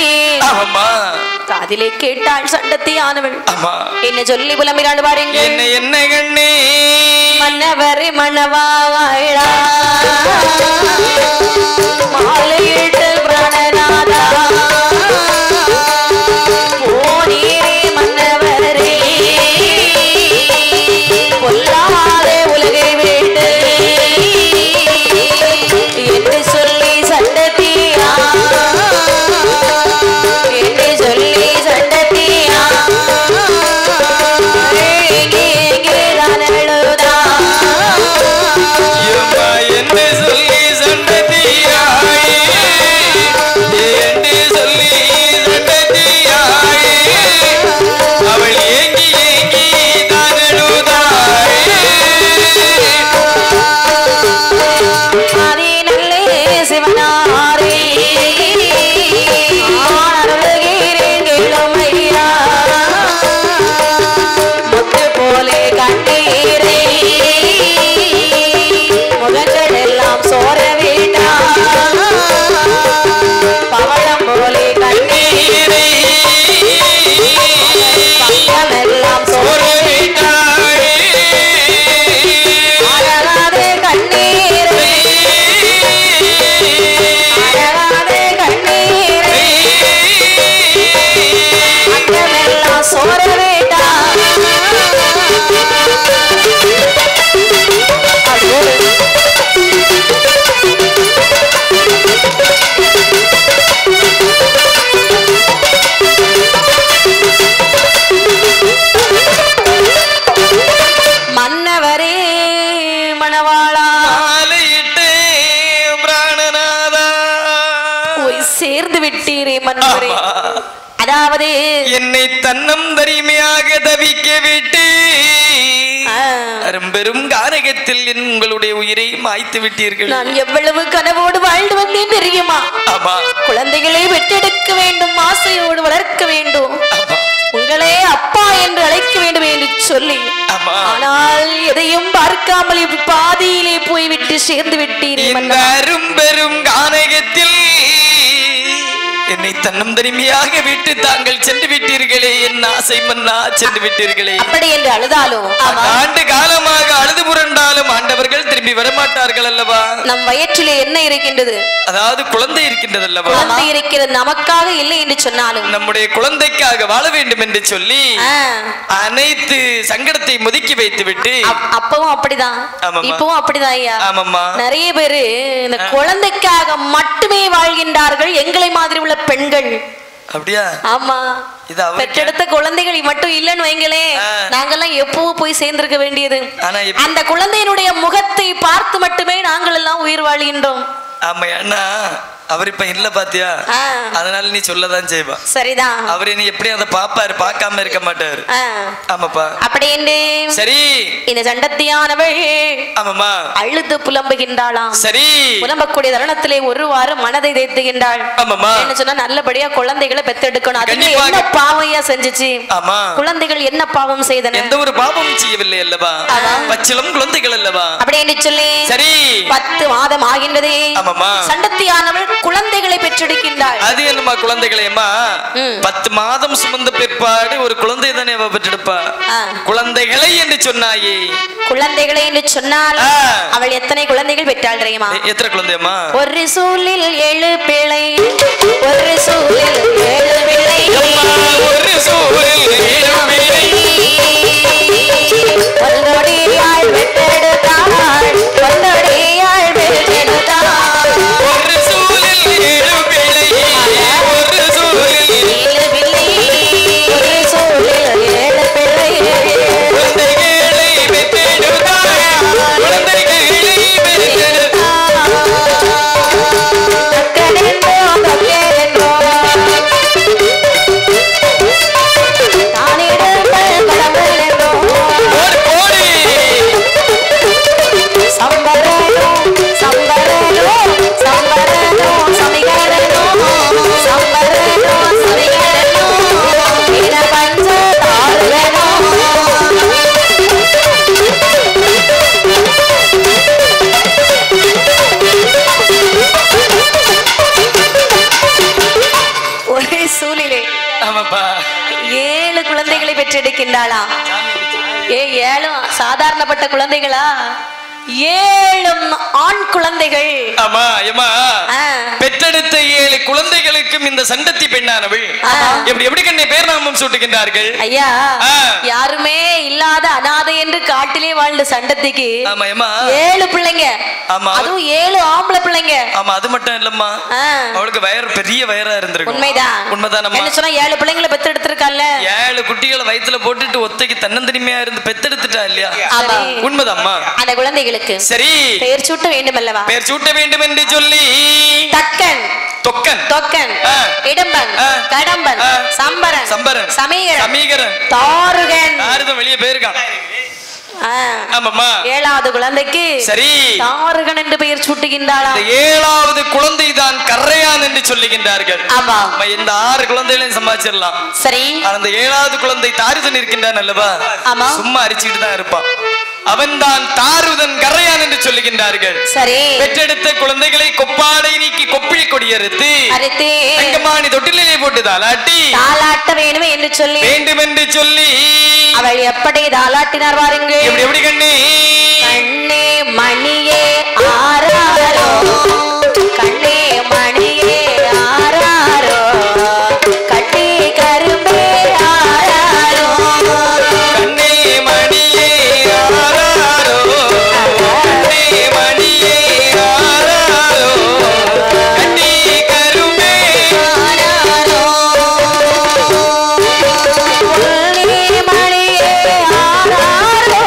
காதிலே கேட்டாள் சண்டத்தியானவள். என்ன சொல்லி புலம்பினாள் பாருங்க. என்ன கண்ணே, மன்னவரே மன்னவாழா மாலையிட்டு பிராணநாதா போனீரே மன்னவரே பொல்லாத உலகை விட்டு என்று சொல்லி சண்டத்தியா என்று சொல்லி சண்டத்தியா எங்கே தான் எழுதா என்று அதாவது என்னை தன்னம் தனிமையாக தவிக்க விட்டு அரும்பெரும் காரகத்தில் உங்களுடைய உயிரை மாய்த்து விட்டீர்கள். நான் எவ்வளவு கனவோடு வாழ்ந்து வந்தேன் தெரியுமா? குழந்தைகளை பெற்றெடுக்க வேண்டும், ஆசையோடு வளர்க்க வேண்டும், உங்களே அப்பா என்று அழைக்க வேண்டும் என்று சொல்லி, ஆனால் எதையும் பார்க்காமல் பாதியிலே போய்விட்டு சேர்ந்து விட்டீர்கள். அரும்பெரும் காரகத்தில் என்னை தன்னம் தனிமையாக விட்டு தாங்கள் சென்று விட்டீர்களே, என் ஆசை மன்னா சென்று விட்டீர்களே. அப்படி என்று அழுதாலும் ஆண்டு காலமாக அழுது புரண்டாலும் ஆண்டவர்கள் திரும்பி வரமாட்டார்கள் அல்லவா? நம் வயிற்றிலே என்ன இருக்கின்றது? அதாவது குழந்தை இருக்கின்றது அல்லவா? குழந்தை இருக்கிறது, நமக்காக இல்லை என்று சொன்னாலும் நம்முடைய குழந்தைக்காக வாழ வேண்டும் என்று சொல்லி அனைத்து சங்கடத்தை முதுக்கி வைத்து விட்டு அப்பவும் அப்படிதான், இப்பவும் அப்படிதான் ஐயா. நிறைய பேரு இந்த குழந்தைக்காக மட்டுமே வாழ்கின்றார்கள், எங்களை மாதிரி உள்ள பெண்கள். அப்படியா? ஆமா, பெற்றெடுத்த குழந்தைகள் மட்டும் இல்லன்னு வைங்களே, நாங்கெல்லாம் எப்பவோ போய் சேர்ந்திருக்க வேண்டியது. அந்த குழந்தையினுடைய முகத்தை பார்த்து மட்டுமே நாங்கள் எல்லாம் உயிர் வாழ்கின்றோம். ஆமா அண்ணா, அவர் இப்ப இல்ல பாத்தியா, அதனால நீ சொல்லதான் செய்வா. சரிதான், அவர் நீ எப்படி அதை பாப்பாரு, பார்க்காம இருக்க மாட்டாரு. ஆமாப்பா, அப்படி என்று சரி இந்த சண்டத்தியானவள் ஆமாமா அழுது புலம்புகின்றாளாம். சரி, புலம்பக்கூடிய தருணத்திலே ஒரு வாரம் மனதை தேத்துகின்றாள். ஆமாமா, என்ன சொன்னா நல்லபடியா குழந்தைகளை பெத்தெடுக்கணும். அதுக்கு என்ன பாவையா செஞ்சுச்சு? ஆமா, குழந்தைகள் என்ன பாவம் செய்தன? எந்த ஒரு பாவமும் செய்யவில்லை அல்லவா, பச்சிளம் குழந்தைகள் அல்லவா. அப்படி என்று சொல்லி சரி 10 மாதம் ஆகின்றதே. ஆமாமா, சண்டத்தியானவள் குழந்தைகளை பெற்றெடுக்கின்றாள். அது என்னமா குழந்தைகளையம்மா 10 மாதம் சுமந்த பிற்பாடு ஒரு குழந்தை தானே பெற்றெடுப்பா. குழந்தைகளை என்று சொன்னாயே, குழந்தைகளை என்று சொன்னால் அவள் எத்தனை குழந்தைகள் பெற்றாள் தெரியுமா? எத்தனை குழந்தையம்மா? ஒரு சூலில் 7 பிள்ளை, ஒரு சூலில் 7 பிள்ளை, ஒரு சூலில் 7 பிள்ளை, ஒன்றொடியாள் பெற்றெடுத்தாள், ஒன்றொடியாள் பெற்றெடுத்தாள். ஒரு சூலில் 7 பிள்ளை, ஒரு சூலில் 7 பிள்ளை, ஒரு சூலில் 7 பிள்ளை, குழந்தைகளை பெற்றெடுத்தாள், குழந்தைகளை பெற்றெடுத்தாள். அக்கடென்றோ தொக்கென்றோ தானிடுங்கள் பழங்களென்றோ சம்பரனோ சம்பரனோ சம்பரனோ சமிகரனோ சம்பரனோ சமிகரனோ இன பஞ்ச தாழ்வனோ. ஒரே சூலிலே 7 குழந்தைகளை பெற்றெடுக்கின்றாளா? 7 சாதாரணப்பட்ட குழந்தைகளா? 7 ஆண் குழந்தைகள். ஆமா ஏமா, பெற்றெடுத்த 7 குழந்தைகளுக்கும் இந்த சண்டத்தி பெண்ணானவள் எப்படி எப்படி கண்ணே பேர் நாமம் சூட்டுகின்றார்கள் ஐயா. யாருமே இல்லாத அனாதை என்று காட்டிலே வாழ்ந்த சண்டத்திக்கு 7 பிள்ளைங்க, அதுவும் 7 ஆம்பளை பிள்ளைங்க. ஆமா, அது மட்டும் இல்லம்மா, அவளுக்கு வயர் பெரிய வயரா இருந்திருக்கு. உண்மைதான், உண்மைதான். என்ன சொன்னா 7 பிள்ளைங்களை பெத்தெடுத்திருக்கால, 7 குட்டிகளை வயித்துல போட்டுட்டு ஒத்தைக்கு தன்னந்தனிமையா இருந்து பெத்தெடுத்துட்டா இல்லையா? உண்மைதாம்மா. அந்த குழந்தைகளுக்கு சரி பெயர் சூட்ட வேண்டும் அல்லவா? பெயர் சூட்ட வேண்டும் என்று சொல்லி தக்கன், தொக்கன், தொக்கன், இடும்பன், கடம்பன், சம்பரன், சம்பரன், சமீகரன், சமீகரன், தாருகன். தாருகன் வெளியே போயிருக்கான். ஆமாம்மா, 7வது குழந்தைக்கு சரி தாருகன் என்று பெயர் சூட்டுகின்றாளாம். 7வது குழந்தை தான் கரையான் என்று சொல்லுகின்றார்கள். ஆமா, இந்த 6 குழந்தைகளையும் சமாளிச்சிடலாம். சரி, அந்த 7வது குழந்தை தாருதன் இருக்கின்றான் அல்லவா? ஆமா, சும்மா அரிச்சுட்டு தான் இருப்பான். அவன் தான் தாருதன் கரையான் என்று சொல்லுகின்றார்கள். சரி, பெற்றெடுத்த குழந்தைகளை கொப்பாடை நீக்கி கொப்பிழி கொடியறுத்து தங்கமானி தொட்டிலே போட்டு தாலாட்டி தாலாட்ட வேண்டும் என்று சொல்லி அவள் எப்படி தாலாட்டினார் பாருங்க. எப்படி எப்படி கண்ணே? கண்ணே மணியே ஆராரோ, கண்ணே மணியே ஆராரோ, கட்டி கரும்பே ஆராரோ, கண்ணே மணியே ஆராரோ, கண்ணே மணியே ஆராரோ, கட்டி கரும்பே ஆராரோ, பொன்னே மணியே ஆராரோ,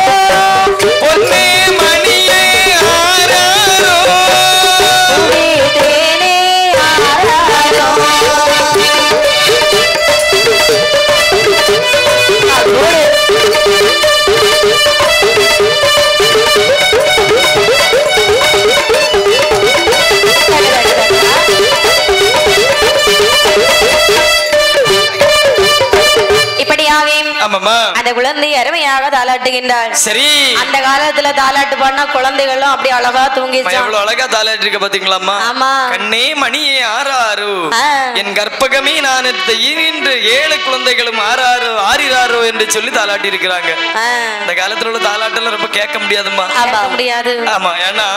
பொன்னே மணியே ஆராரோ, இனிமையாக தாலாட்டுகின்றாள். சரி, அந்த காலத்துல தாலாட்டு பாடினா குழந்தைகளும் அப்படி அழகா தூங்கிச்சு. எவ்வளவு அழகா தாலாட்டு இருக்க பாத்தீங்களாமா? ஆமா. கண்ணே மணியே ஆறாரு என் கற்பகமே நான் இன்று 7 குழந்தைகளும் ஆறாரோ ஆறிராரோ என்று சொல்லி தாலாட்டி இருக்கிறாங்க. இந்த காலத்துல உள்ள தாலாட்டெல்லாம் ரொம்ப கேட்க முடியாதுமா. முடியாது. ஆமா, ஏன்னா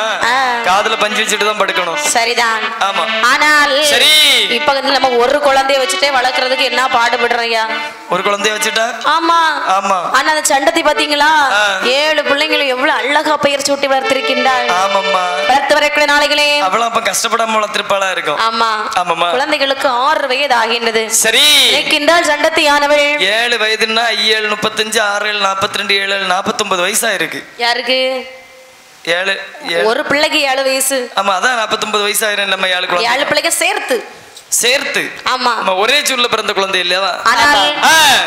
காதுல பஞ்சு வச்சுட்டு தான் படுக்கணும். சரிதான். ஆமா. ஆனால் சரி, இப்ப நம்ம ஒரு குழந்தைய வச்சுட்டே வளர்க்கறதுக்கு என்ன பாடுபடுறோம்யா? ஒரு குழந்தைய வச்சுட்டா? ஆமா ஆமா. ஆனா அந்த சண்டத்தை பாத்தீங்களா? 7 பிள்ளைங்களை எவ்வளவு அழகா பெயர் சூட்டி வளர்த்திருக்கின்றாள். ஆமாம்மா. வளர்த்து வரக்கூடிய நாளைகளே அவ்வளவு அப்ப கஷ்டப்படாம வளர்த்திருப்பாளா இருக்கும். ஆமா ஆமாம்மா. குழந்தைகளுக்கு 6 வயது ஆகின்றது. சரி, இருக்கின்றாள் சண்டத்தையானவள். 7 வயதுன்னா 7 35 6 42 7 49 வயசா இருக்கு. யாருக்கு? 7 ஒரு பிள்ளைக்கு 7 வயசு. ஆமா, அதான் 49 வயசு ஆயிரம். நம்ம 7 பிள்ளைக்கு சேர்த்து ஆமா, ஒரே சூழ்ல பிறந்த குழந்தை இல்லையா?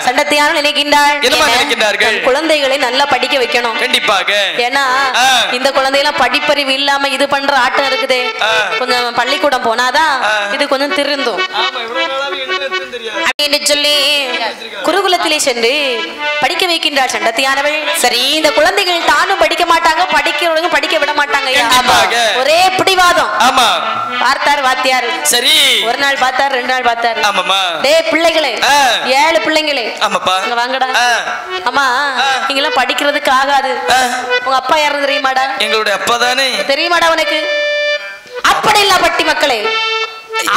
சண்டத்தையானவள் நினைக்கின்றார்கள் குழந்தைகளை நல்லா படிக்க வைக்கணும். கண்டிப்பாக. ஏன்னா இந்த குழந்தையெல்லாம் படிப்பறிவு இல்லாம இது பண்ற ஆட்டம் இருக்குதே, கொஞ்சம் பள்ளிக்கூடம் போனாதான் இது கொஞ்சம் திருந்தும் அப்படின்னு சொல்லி குருகுலத்திலே சென்று படிக்க வைக்கின்றாள் சண்டத்தையானவள். சரி, இந்த குழந்தைகள் தானும் படிக்க மாட்டாங்க, படிக்கிறவங்க படிக்க விட மாட்டாங்க. ஒரே பிடிவாதம். ஆமா, பார்த்தார் வாத்தியார். சரி, ஒரு நாள் பார்த்தார், 2 நாள் பார்த்தார். ஆமாமா. டேய் பிள்ளைகளே, 7 பிள்ளைங்களே, ஆமாப்பா இங்க வாங்கடா. அம்மா, நீங்க எல்லாம் படிக்கிறதுக்கு ஆகாது. உங்க அப்பா யாருன்னு தெரியுமாடா? எங்களுடைய அப்பா தானே. தெரியுமாடா உனக்கு? அப்படி இல்ல பட்டி மக்களே,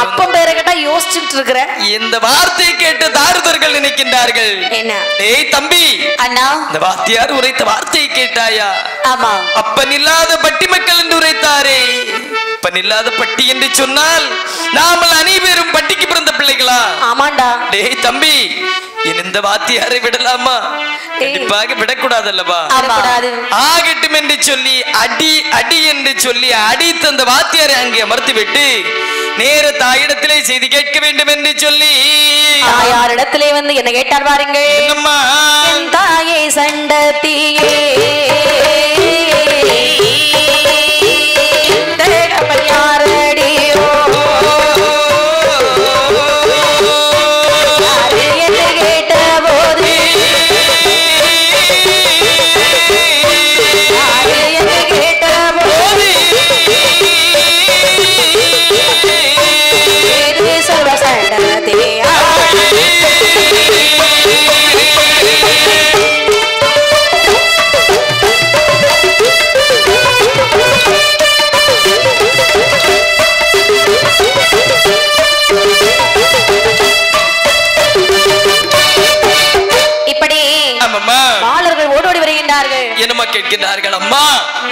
அப்பம் பேரை கேட்டா யோசிச்சுட்டு இருக்கிற. இந்த வார்த்தையை கேட்டு தாருதர்கள் நினைக்கின்றார்கள். என்ன? டேய் தம்பி, அண்ணா, இந்த வாத்தியார் உரைத்த வார்த்தையை கேட்டாயா? ஆமா. அப்பன் இல்லாத பட்டி மக்கள் என்று உரைத்தாரே. அப்பன் இல்லாத பட்டி என்று சொன்னால் நாமல் அனைவரும் பட்டிக்கு பிறந்த பிள்ளைகளா? ஆமாண்டா. டேய் தம்பி, இந்த வாத்தியாரை விடலாமா? கண்டிப்பாக விடக்கூடாது அல்லவா? ஆகட்டும் என்று சொல்லி அடி அடி என்று சொல்லி அடித்து அந்த வாத்தியாரை அங்கே அமர்த்தி விட்டு நேர தாயிடத்திலே செய்தி கேட்க வேண்டும் என்று சொல்லி தாயாரிடத்திலே வந்து என்ன கேட்டார் பாருங்கள். என்னம்மா? என் தாயை சண்டத்தியே கேட்கிறார்கள். அம்மா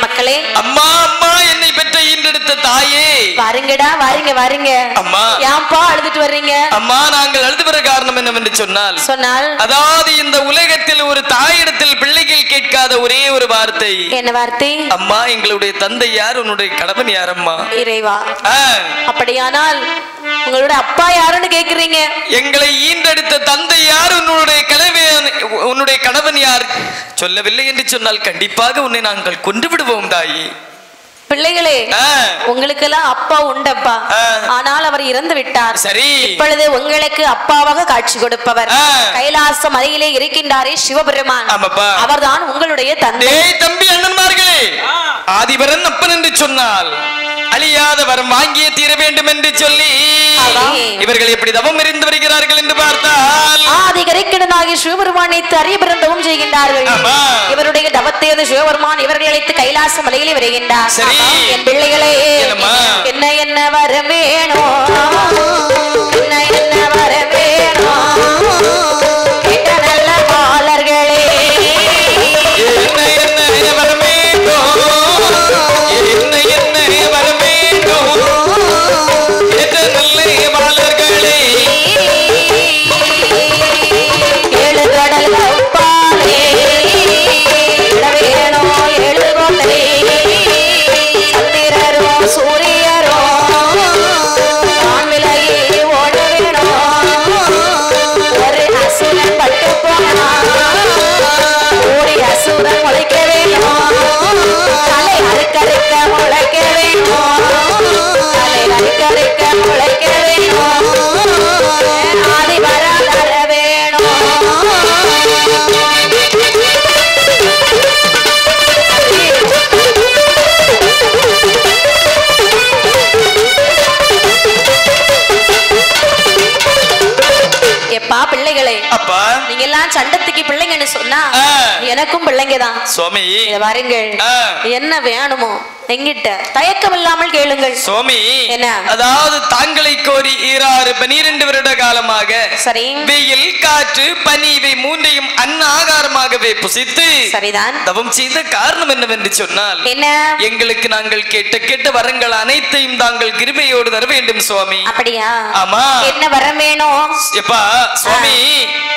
மக்களே, அம்மா அம்மா என்னை பெற்ற ஈன்றெடுத்த தாயே, வாருங்கடா, வாருங்க வாருங்க. அம்மா, ஏன்பா அழுதுட்டு வர்றீங்க? அம்மா, நாங்கள் அழுது வர காரணம் என்னவென்று சொன்னால் அதாவது இந்த உலகத்தில் ஒரு தாயிடத்தில் பிள்ளைகள் கேட்காத ஒரே ஒரு வார்த்தை. என்ன வார்த்தை? அம்மா, எங்களுடைய தந்தை யார், உன்னுடைய கணவன் யார்? அம்மா. இறைவா, அப்படியானால் உங்களுடைய அப்பா யாருன்னு கேக்குறீங்க? எங்களை ஈன்றெடுத்த தந்தை யார், உன்னுடைய கணவன் யார் சொல்லவில்லை என்று சொன்னால் கண்டிப்பாக உன்னை நாங்கள் கொன்று விடுவோம் தாயே. பிள்ளைகளே, உங்களுக்கு எல்லாம் அப்பா உண்டப்பா, ஆனால் அவர் இறந்து விட்டார். சரி, இப்பொழுது உங்களுக்கு அப்பாவாக காட்சி கொடுப்பவர் கைலாச மலையிலே இருக்கின்றாரே சிவபெருமான், அவர்தான் உங்களுடைய தந்தை. தம்பி அண்ணன்மார்களே, ஆதிபரன் அப்பன் என்று சொன்னால் அழியாத வரம் வாங்கியே தீர வேண்டும் என்று சொல்லி இவர்கள் எப்படி தவம் இருந்து வருகிறார்கள் என்று பார்த்தால் ஆதிகரைக்கிடனாகிய சிவபெருமான் அரிய பிறந்தவும் செய்கின்றார்கள். இவருடைய தவத்தை சிவபெருமான் இவர்கள் அழைத்து கைலாச மலையிலே வருகின்றார். என் பிள்ளைகளே, என்ன என்ன வர வேணும், என்ன என்ன வர வேணும், நல்ல பாலர்களே, பிள்ளைகளே, அப்பா நீங்க எல்லாம் சண்டத்துக்கு பிள்ளைங்கன்னு சொன்னா எனக்கும் பிள்ளைங்கதான் சுவாமி. வாருங்கள், என்ன வேணுமோ எங்கிட்ட தயக்கம் இல்லாமல் கேளுங்கள் சுவாமி. என்ன? அதாவது தாங்களை கோரி 12 வருட காலமாக சரி வெயில் காற்று பனி இவை மூன்றையும் அன்ன ஆகாரமாகவே புசித்து சரிதான் தவம் செய்த காரணம் என்னவென்று சொன்னால் என்ன? எங்களுக்கு நாங்கள் கேட்ட வரங்கள் அனைத்தையும் தாங்கள் கிருபையோடு தர வேண்டும் சுவாமி. அப்படியா? ஆமா. என்ன வரம் வேணும்? எப்பா சுவாமி,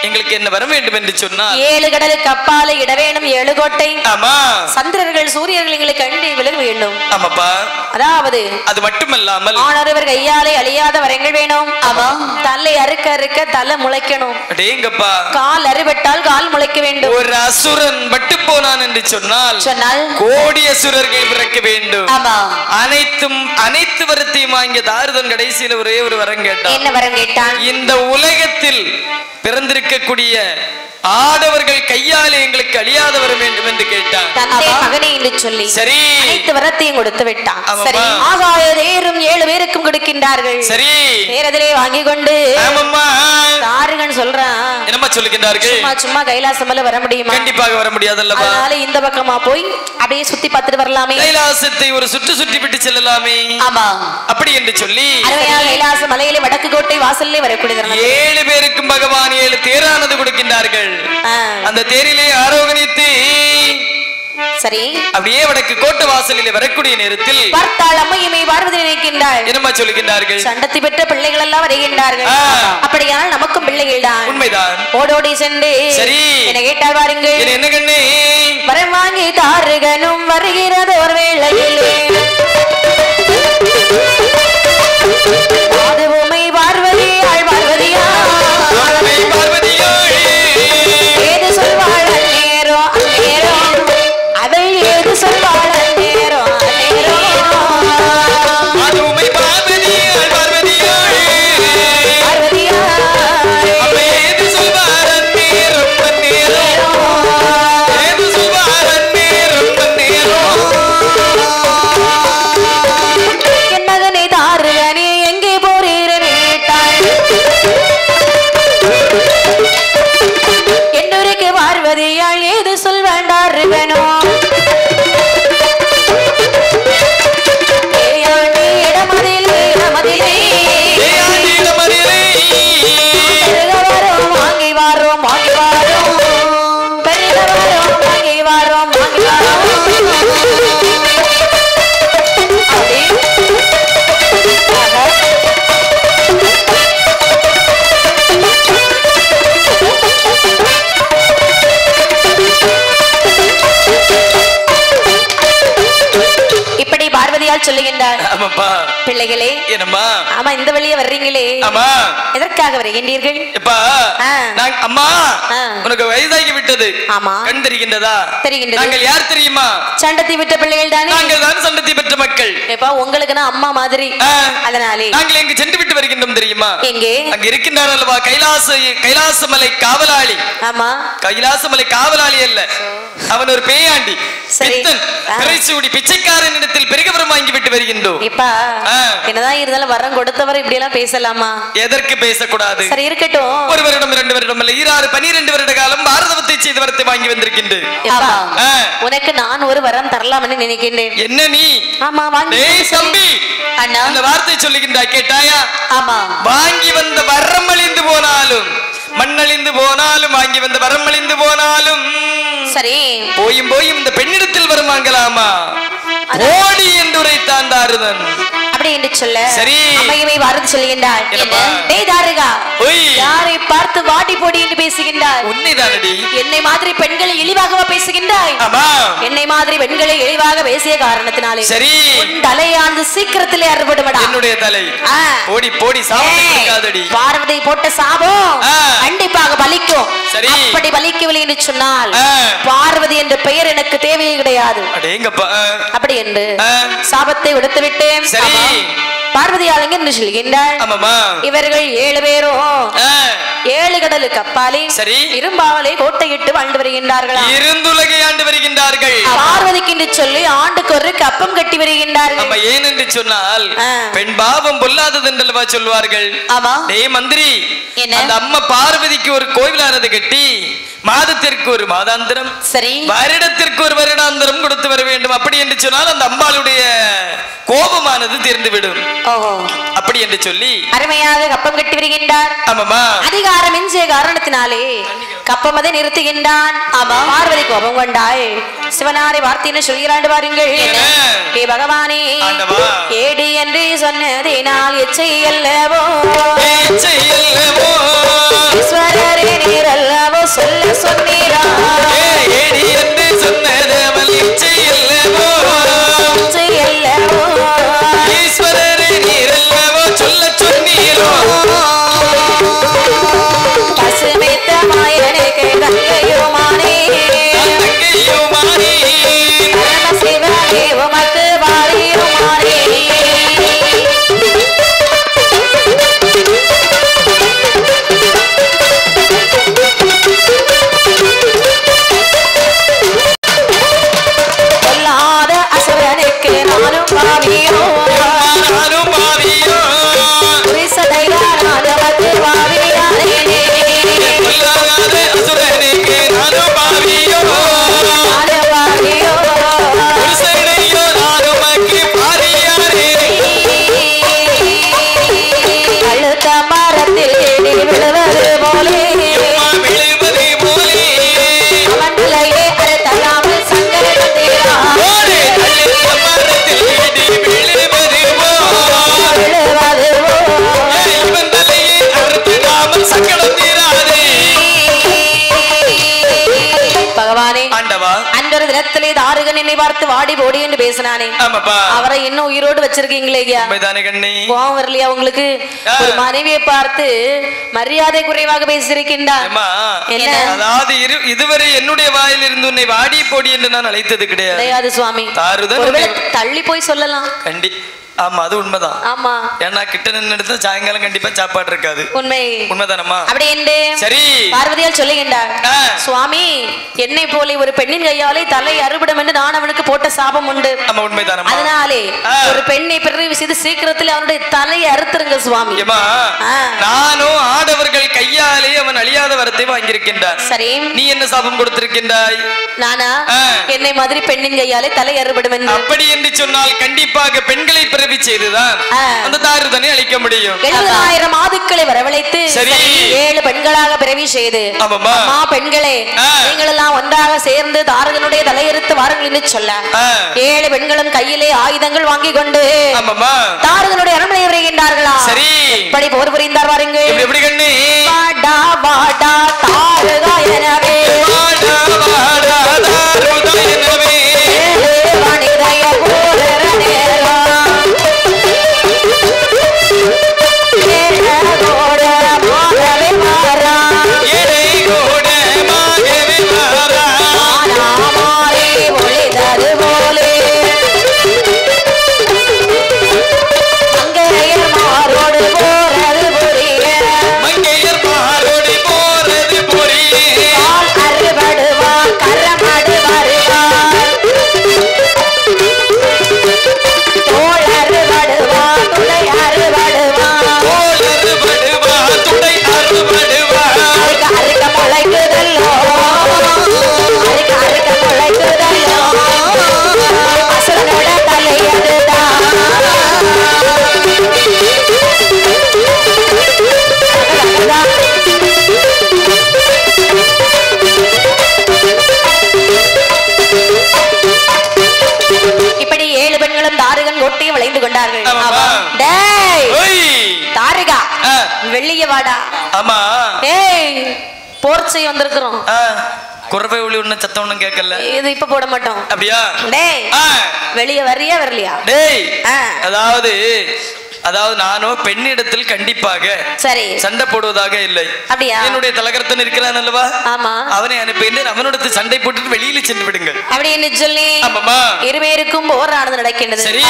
எங்களுக்கு என்ன வர வேண்டும் என்று சொன்னால் 7 கடலுக்கு அப்பால இட வேணும் 7 கோட்டை. ஆமா. சந்திரர்கள் சூரியர்கள் எங்களுக்கு கண்டி விலக வேண்டும். ஆமாப்பா. அதாவது அது மட்டுமல்லாமல் ஆனவர் கையாலே அழியாத வரங்கள் வேணும். ஆமா. தலை அறுக்க அறுக்க தலை முளைக்கணும். அடேங்கப்பா. கால் அறுபட்டால் கால் முளைக்க வேண்டும். ஒரு அசுரன் பட்டு போனான் என்று சொன்னால் கோடி அசுரர்கள் பிறக்க வேண்டும். ஆமா. அனைத்து வரத்தையும் வாங்கிய தாருதன் கடைசியில் ஒரே ஒரு வரம் கேட்டான். என்ன வரம் கேட்டான்? இந்த உலகத்தில் பிறந்திருக்கக்கூடிய ஆடவர்கள் கையாலே எங்களுக்கு அழியாத வர வேண்டும் என்று கேட்டான். தந்தை மகனே என்று சொல்லி சரி அனைத்து வரத்தையும் கொடுத்து விட்டான். சரி ஆகாய தேரும் 7 பேருக்கும் கொடுக்கின்றார்கள். சரி நேரத்திலே வாங்கி கொண்டு தாருகன் சொல்றான். என்னமா சொல்லுகின்றார்கள்? சும்மா கைலாசமல வர முடியுமா? கண்டிப்பாக வர முடியாது அல்லவா? அதனால இந்த பக்கமா போய் அப்படியே சுத்தி பார்த்துட்டு வரலாமே, கைலாசத்தை ஒரு சுற்றி விட்டு செல்லலாமே. ஆமா. அப்படி என்று சொல்லி கைலாச மலையிலே வடக்கு கோட்டை வாசல்லே வரக்கூடியது 7 பேருக்கும் பகவான் 7 தேரானது கொடுக்கின்றார்கள். அந்த தேரிலே ஆரோகணித்து சரி அப்படியே வடக்கு கோட்டை வாசலிலே வரக்கூடிய நேரத்தில் பார்த்தால் அம்மையுமே பார்வதி நினைக்கின்றாள். என்னமா சொல்லுகின்றார்கள்? சண்டத்தி பெற்ற பிள்ளைகள் எல்லாம் வருகின்றார்கள். அப்படியானால் நமக்கும் பிள்ளைகள் தான். உண்மைதான். ஓடோடி சென்று சரி என்ன கேட்டால் வாருங்கள். என்ன கண்ணே? வரம் வாங்கி தாருகனும் வருகிறது ஒரு வேளையிலே அதுவுமை பார்வதி ஆள் பார்வதியா ஏது சொல்வாள் நேரோ நேரோ அவள் ஏது சொல்வாள் நேரோ நேரோ அதுவுமை பார்வதி ஆள் பார்வதியா பார்வதியா அவள் ஏது சொல்வாள் நேரோ நேரோ ஏது சொல்வாள் நேரோ நேரோ என் மகனை தாருகனே எங்கே போறீரே கேட்டாள். என்னூருக்கு பார்வதியாள் ஏது சொல்வாண்டாருகனோ இடமதிலே வாங்கி வாரோம் வாங்கி வாரோம் பெருக வாரோம் வாங்கி வாரோம் வாங்கி வாரோம் இப்படி பார்வதியால் சொல்லுகின்றார். பிள்ளைகளே என்னம்மா? ஆமா இந்த வழியே வர்றீங்களே, ஆமா எதற்காக வருகின்றீர்கள்? அம்மா உனக்கு வயதாகி விட்டது. ஆமா கண் தெரிகின்றதா? தெரிகின்றது. நாங்கள் யார் தெரியுமா? சண்டத்தி பெற்ற பிள்ளைகள் தானே. நாங்கள் தான் சண்டத்தி பெற்ற மக்கள். எப்பா உங்களுக்கு நான் அம்மா மாதிரி. அதனாலே நாங்கள் எங்கு சென்று விட்டு வருகின்றோம் தெரியுமா? எங்கே? அங்க இருக்கின்றார் அல்லவா கைலாசமலை காவலாளி. ஆமா கைலாசமலை காவலாளி அல்ல, அவன் ஒரு பேயாண்டி பிச்சைக்காரன் இடத்தில் பெருகவரம் வாங்கி விட்டு வருகின்றோம். இப்ப என்னதான் இருந்தாலும் வரம் கொடுத்தவர் இப்படி எல்லாம் பேசலாமா? எதற்கு பேசக்கூடாது? சரி இருக்கட்டும். 1 வருடம் 2 வருடம் இல்ல 12 வருட காலம் பாரதத்தை செய்த வரத்தை வாங்கி வந்திருக்கின்றேன். உனக்கு நான் ஒரு வரம் தரலாம்னு நினைக்கின்றேன். என்ன நீ? ஆமா வாங்கி தம்பி அண்ணா அந்த வார்த்தை சொல்லுகின்றாய் கேட்டாயா? ஆமா. வாங்கி வந்த வரம் அழிந்து போனாலும் மண்ணழிந்து போனாலும் வாங்கி வந்த வரம் அழிந்து போனாலும் சரி போயும் இந்த பெண்ணிடத்தில் வரம் வாங்கலாமா? ஓடி என்று உரைத்தான் தாருதன். அப்படி என்று சொல்ல சரி அம்மையுமே வாரது சொல்லுகின்றாள். டேய் தாருகா, யாரை பார்த்து வாடி போடி என்று பேசுகின்றாய்? உன்னைதானடி. என்னை மாதிரி பெண்களை இழிவாகவா பேசுகின்றாய்? ஆமா என்னை மாதிரி பெண்களை இழிவாக பேசிய காரணத்தினாலே சரி உன் தலையானது சீக்கிரத்திலே அறுபடுமடா. என்னுடைய தலை போடி போடி சாபம் பார்வதி போட்ட சாபம் கண்டிப்பாக பலிக்கும். சரி அப்படி பலிக்கவில்லை என்று சொன்னால் பார்வதி என்ற பெயர் எனக்கு தேவையே கிடையாது. அப்படி என்று சாபத்தை உடுத்து விட்டேன். சரி பார்வதியால் என்று சொல்கின்றாள். இவர்கள் 7 பேரும் 7 கடலுக்கு அப்பாலே சரி இரும்பாவலே கோட்டையிட்டு வாழ்ந்து வருகின்றார்களா, இருந்துலகை ஆண்டு வருகின்றார்கள். பார்வதிக்கு என்று சொல்லி ஆண்டுக்கு ஒரு கப்பம் கட்டி வருகின்றார்கள். ஏன் என்று சொன்னால் பெண் பாவம் பொல்லாதது என்றல்லவா சொல்வார்கள். ஆமா மந்திரி, அந்த அம்மா பார்வதிக்கு ஒரு கோவிலானது கட்டி மாதத்திற்கு ஒரு மாதாந்திரம் சரி வருடத்திற்கு ஒரு வருடாந்திரம் கொடுத்து வர வேண்டும். அப்படி என்று சொன்னால் அந்த அம்பாளுடைய கோபமானது தீர்ந்துவிடும். அப்படி என்று சொல்லி அருமையாக கப்பம் கட்டி வருகின்றார். ஆமாமா அதிகாரம் எஞ்சிய காரணத்தினாலே கப்பம் அதை நிறுத்துகின்றான். ஆமா பார்வதி கோபம் கொண்டாய் சிவனாரை வார்த்தைன்னு சொல்கிறாண்டு பாருங்கள். ஏ பகவானே ஏடி என்று சொன்னதினால் எச்சை அல்லவோ ஈஸ்வரரே நீர் அல்லவோ சொல்ல சொன்னீரா, ஏடி என்று சொன்னதவள் எச்சை அல்லவோ ஈஸ்வரரே நீர் அல்லவோ சொல்ல சொன்னீரோ, பசுமைத்த மாயனுக்கு தங்கையுமானே பரமசிவனே உமக்கு வாரியுமானே. பொல்லாத அசுரனுக்கு நானும் பாவியோ தினத்திலே தாருகன் என்னை பார்த்து வாடி போடி என்று பேசினானே, அவரை இன்னும் உயிரோடு வச்சிருக்கீங்களே கோவம் வரலையா உங்களுக்கு? ஒரு மனைவியை பார்த்து மரியாதை குறைவாக பேசியிருக்கின்றார். அதாவது இதுவரை என்னுடைய வாயில் இருந்து உன்னை வாடி போடி என்று நான் அழைத்தது கிடையாது சுவாமி. தள்ளி போய் சொல்லலாம் கண்டி. ஆமா அது உண்மைதான். ஆமா ஏன்னா கிட்ட நின்று சாயங்காலம் கண்டிப்பா சாப்பாடு இருக்காது. உண்மை உண்மைதானம்மா. அப்படி என்று சரி பார்வதியால் சொல்லுகின்றார். சுவாமி என்னை போல ஒரு பெண்ணின் கையாலே தலை அறுபடும் என்று நான் அவனுக்கு போட்ட சாபம் உண்டு. ஆமா உண்மைதானம்மா. அதனாலே ஒரு பெண்ணை பிறகு செய்து சீக்கிரத்தில் அவனுடைய தலையை அறுத்துருங்க சுவாமி. நானும் ஆடவர்கள் கையாலே அவன் அழியாத வரத்தை வாங்கியிருக்கின்றான். சரி நீ என்ன சாபம் கொடுத்திருக்கின்றாய்? நானா என்னை மாதிரி பெண்ணின் கையாலே தலை அறுபடும் என்று. அப்படி என்று சொன்னால் கண்டிப்பாக பெண்களை செய்துதான் அந்த தாருதனை அளிக்க முடியும். 70,000 மாதுக்களை வரவழைத்து 7 பெண்களாக பிறவி செய்து அம்மா பெண்களே நீங்கள் எல்லாம் ஒன்றாக சேர்ந்து தாருதனுடைய தலையெடுத்து வாருங்கள் என்று சொல்ல 7 பெண்களும் கையிலே ஆயுதங்கள் வாங்கி கொண்டு தாருதனுடைய அரண்மனை வருகின்றார்களா. சரி எப்படி போர் புரிந்தார் வாருங்கள். எப்படி கண்ணே வாடா வாடா தாருகா எனவே வாடா வாடா தாருகா எனவே வாணிதய போரனே வெள்ளிய வாடா. ஆமா ஏய் போர் செய்ய வந்திருக்கிறோம். குறவை ஒளி ஒண்ணு சத்தம் ஒண்ணும் கேட்கல. இது இப்ப போட மாட்டோம். அப்படியா? டேய் வெளிய வரியா வரலையா? டேய் அதாவது அதாவது நானோ பெண்ணிடத்தில் கண்டிப்பாக சரி சண்டை போடுவதாக இல்லை. அப்படியா? என்னுடைய தலகர்த்தன் இருக்கிறான் அல்லவா, ஆமா, அவனை அனுப்பிட்டு அவனோட சண்டை போட்டுட்டு வெளியில சென்று விடுங்கள் அப்படி என்று சொல்லி இருவேருக்கும் போரானது நடக்கின்றது. சரி,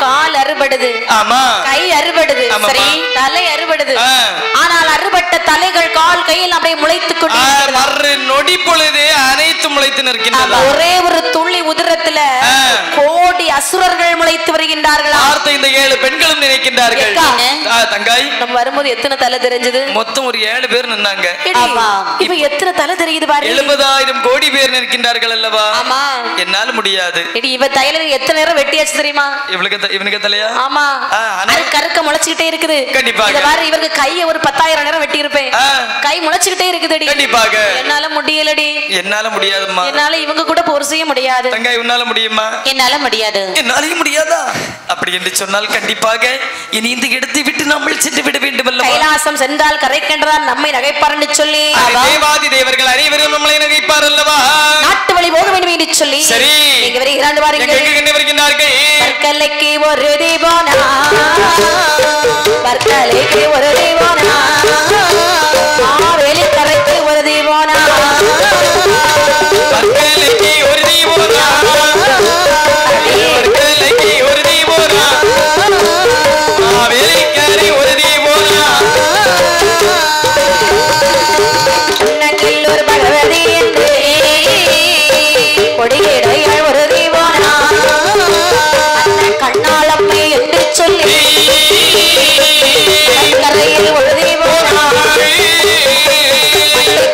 கால் அறுபடுது, ஆமா, கை அறுபடுது, சரி, தலை அறுபடுது. ஆனால் அறுபட்ட தலைகள் கால் கையில் அப்படியே முளைத்துக் கொண்டு நொடி பொழுது அனைத்து முளைத்து நிற்கின்றன. ஒரே ஒரு துளி உதிரத்துல கோடி அசுரர்கள் முளைத்து வருகின்றார்கள். இந்த 7 பெண்களும் நினைக்கின்றார்கள். தங்காய், நம்ம வரும்போது எத்தனை தலை தெரிஞ்சது? மொத்தம் ஒரு 7 பேர் நின்னாங்க. இப்ப எத்தனை தலை தெரியுது பாரு. 70,000 கோடி பேர் நிற்கின்றார்கள் அல்லவா. ஆமா, என்னால முடியாது. இவ தலையில எத்தனை நேரம் வெட்டியாச்சு தெரியுமா? இவனுக்கு தலையா? ஆமா, கருக்க முளைச்சுக்கிட்டே இருக்குது. கண்டிப்பாக இவருக்கு கையை ஒரு 10,000 நேரம் வெட்டி இருப்பேன். கை முளைச்சுக்கிட்டே இருக்குது. கண்டிப்பாக என்னால முடியலடி. என்னால முடியாதும்மா. என்னால இவங்க கூட போர் செய்ய முடியாது. தங்காய், உன்னால முடியுமா? என்னால முடியாது. என்னாலையும் முடியாதா? அப்படி என்று சொன்னால் கண்டிப்பாக இனி இந்த இடத்தை விட்டு நம்ம சென்று விட வேண்டும் அல்லவா? கைலாசம் சென்றால் கரைக்கின்றார் நம்மை நகைப்பார்னு சொல்லி தேவாதி தேவர்கள் அனைவரும் நம்மளை நகைப்பார் அல்லவா? நாட்டு வழி போக வேண்டும் என்று சொல்லி சரி, இங்க வரை 2 வாரங்கள் வருகின்றார்கள். பற்கலைக்கு ஒரு தீவானா, பற்கலைக்கு ஒரு தீவானா, மாவேலி கரைக்கு ஒரு தீவானா, பற்கலைக்கு ஒரு தீவானா, பற்கலைக்கு ஒரு தீவானா, மாவேலி கரை ஒரு தீவானா, அண்ணங்கில் ஒரு பகவதி என்று கொடியிடையாள் ஒரு தீவானா, கண்ணாளம்மை என்று சொல்லி கரையில் ஒரு தீவானா,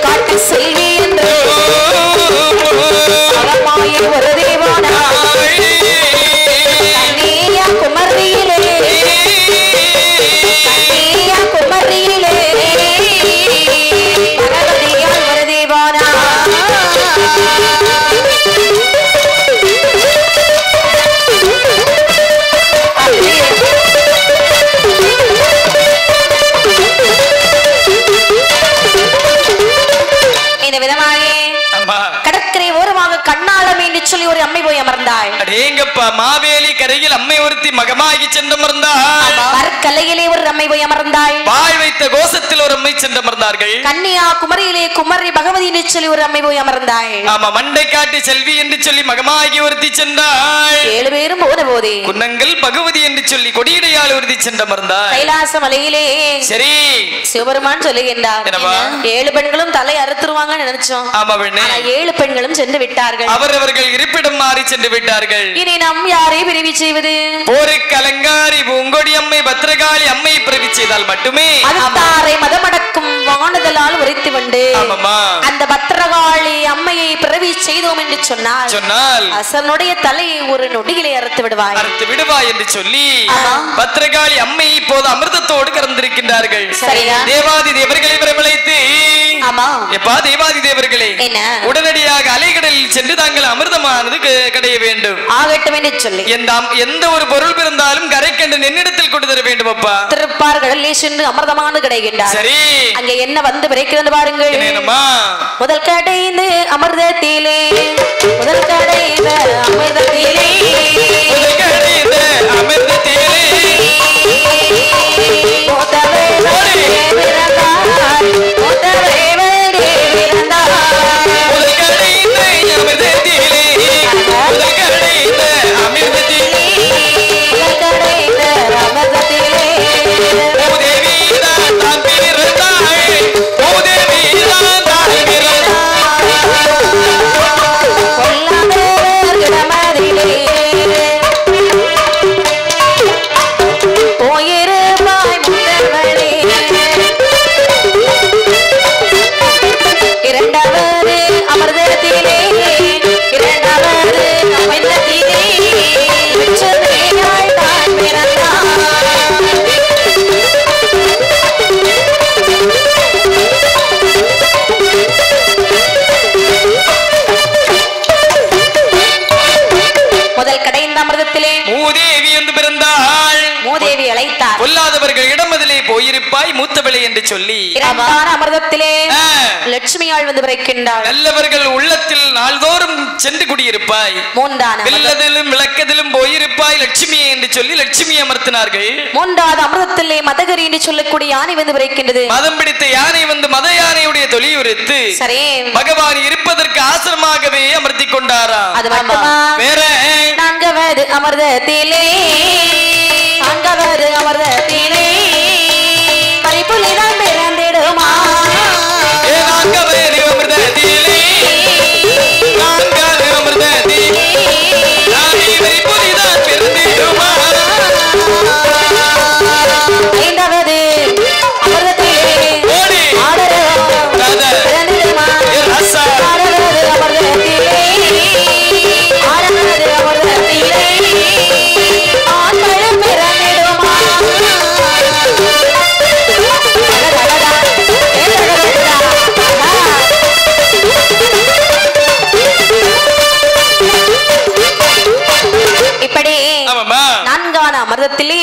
காட்டு செல்வி என்று அவமாயில் ஒரு தீவானா, கண்ணியா குமரியிலே, கண்ணியா குமரியிலே பகவதியால் ஒரு தீவானா. இந்த விதமாக கடற்கரை ஓரமாக கண்ணாளம் என்று சொல்லி ஒரு அம்மை போய் அமர்ந்தாள். அடேங்கப்பா, மாவேலி கரையில் அம்மை ஒருத்தி மகமாகி சென்றமர்ந்தாள். கலையிலே ஒரு அம்மை போய் அமர்ந்தாள். வாய் வைத்த கோஷத்தில் ஒரு அம்மை சென்றமர்ந்தார்கள். கன்னியா குமரியிலே குமரி பகவதி என்று சொல்லி ஒரு அம்மை போய் அமர்ந்தாள். ஆமா, மண்டை காட்டி செல்வி என்று சொல்லி மகமாகி ஒருத்தி சென்றாள். 7 பேரும் போன போதே குன்னங்கள் பகவதி என்று சொல்லி கொடியிடையாள் ஒருத்தி சென்றமர்ந்தாள். கைலாச மலையிலே சரி சிவபெருமான் சொல்லுகின்றார், 7 பெண்களும் தலை அறுத்துருவாங்கன்னு நினைச்சோம். ஆமா பெண்ணே, 7 பெண்களும் சென்று விட்டார்கள். அவரவர்கள் இருப்பிடம் மாறி சென்று விட்டார்கள். இனி நாம் யாரை பிரிவு செய்வது? போருக்கு அலங்காரி பூங்கொடி அம்மை பத்ரகாளி அம்மை பிரிவு செய்தால் மட்டுமே அதுதாரை மதமடக்கும் வாணுதலால் உரைத்து கொண்டு அந்த பத்ரகாளி அம்மையை பிறவி செய்தோம் என்று சொன்னால் அசனுடைய தலையை ஒரு நொடியிலே அறுத்து விடுவாய் என்று சொல்லி பத்ரகாளி அம்மை இப்போது அமிர்தத்தோடு கலந்திருக்கின்றார்கள். தேவாதி தேவர்களை வரவழைத்து, எப்பா தேவாதி தேவர்களே, உடனடியாக அலைகடலில் சென்று தாங்கள் அமிர்தமானது கடைய வேண்டும் ஆகட்டும் என்று சொல்லி எந்த ஒரு பொருள் பிறந்தாலும் கரைக்கண்டு நின்னிடத்தில் கொண்டு தர வேண்டும். அப்பா திருப்பார்கடலில் சென்று அமிர்தமானது கிடைக்கின்றார். சரி, அங்கே என்ன வந்து பிறக்கிறது பாருங்கள். முதல் கடைந்து அமிர்தத்திலே, முதல் கடைந்த அமிர்தத்திலே, முதல் கடைந்த அமிர்தத்திலே இருப்பாய் மூத்தவளே என்று சொல்லி அமிர்தத்திலே லட்சுமியாள் வந்து பிறக்கின்றாள். நல்லவர்கள் உள்ளத்தில் நாள்தோறும் சென்று குடியிருப்பாய். வெள்ளதிலும் விளக்கதிலும் போயிருப்பாய் லட்சுமியே என்று சொல்லி லட்சுமி அமர்த்தினார்கள். மூன்றாவது அமிர்தத்திலே மதகரி என்று சொல்லக்கூடிய யானை வந்து பிறக்கின்றது. மதம் பிடித்த யானை வந்து மத யானையுடைய தொழியுரைத்து பகவான் இருப்பதற்கு ஆசிரமாகவே அமர்த்தி கொண்டாரா. அது மட்டுமா வேற நான்காவது அமிர்தத்திலே அமிர்தத்திலே பரிபுலிதான் பிறந்திடுமா. நான்காவது அமிர்தத்திலே நான்காவது அமிர்தத்திலே பரிபுலிதான் பிறந்திடுமா. ஐந்தாவது அமிர்தத்திலே பிறந்திடுமா. ஆறாவது அமிர்தத்திலே ஆண்களும் பிறந்திடுமா. இப்படி நான்கான அமிர்தத்திலே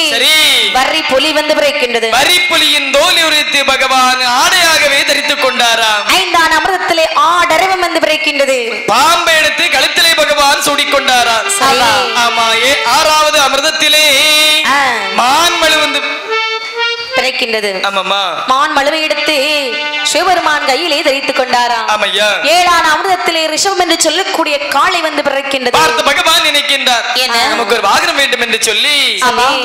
வரி புலி வந்து பிறக்கின்றது. வரி புலியின் தோல் உரித்து பகவான் ஆடையாகவே தரித்துக் கொண்டாராம். ஐந்தான அமிர்தத்திலே ஆடரவம் வந்து பிறக்கின்றது. பாம்பை எடுத்து கழுத்திலே பகவான் சூடிக்கொண்டாராம். ஆமா. ஆறாவது அமிர்தத்திலே மான்மழு வந்து பிறக்கின்றது. மான் மழுவை எடுத்து சிவபெருமான் கையிலே தரித்துக் கொண்டாராம். ஏழான அமிர்தத்திலே ரிஷபம் என்று சொல்லக்கூடிய காளை வந்து பிறக்கின்றது. பார்த்து பகவான் நினைக்கின்றார் நமக்கு ஒரு வாகனம் வேண்டும் என்று சொல்லி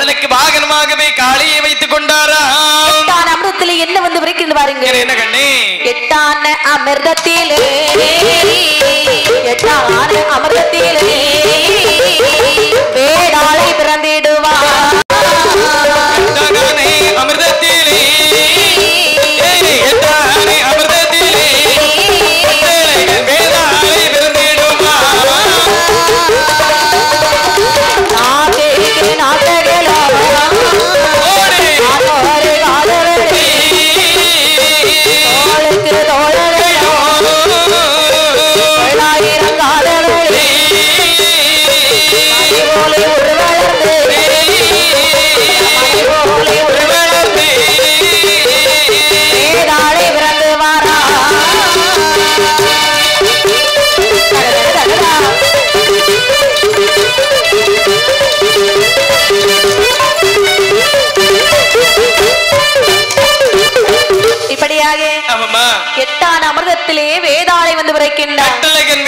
தனக்கு வாகனமாகவே காளையை வைத்துக் கொண்டாராம். எட்டான அமிர்தத்திலே என்ன வந்து பிறக்கின்றது பாருங்க. என்ன கண்ணே? எட்டான அமிர்தத்திலே வேடாளை பிறந்திடுவார். அமிர்தத்திலே அமிர்தத்திலே வேதாளை பிறந்திடுமா. நாட்டகளோ எட்டான அமிர்தத்திலே வேதாளை வந்து பிறக்கின்றார்.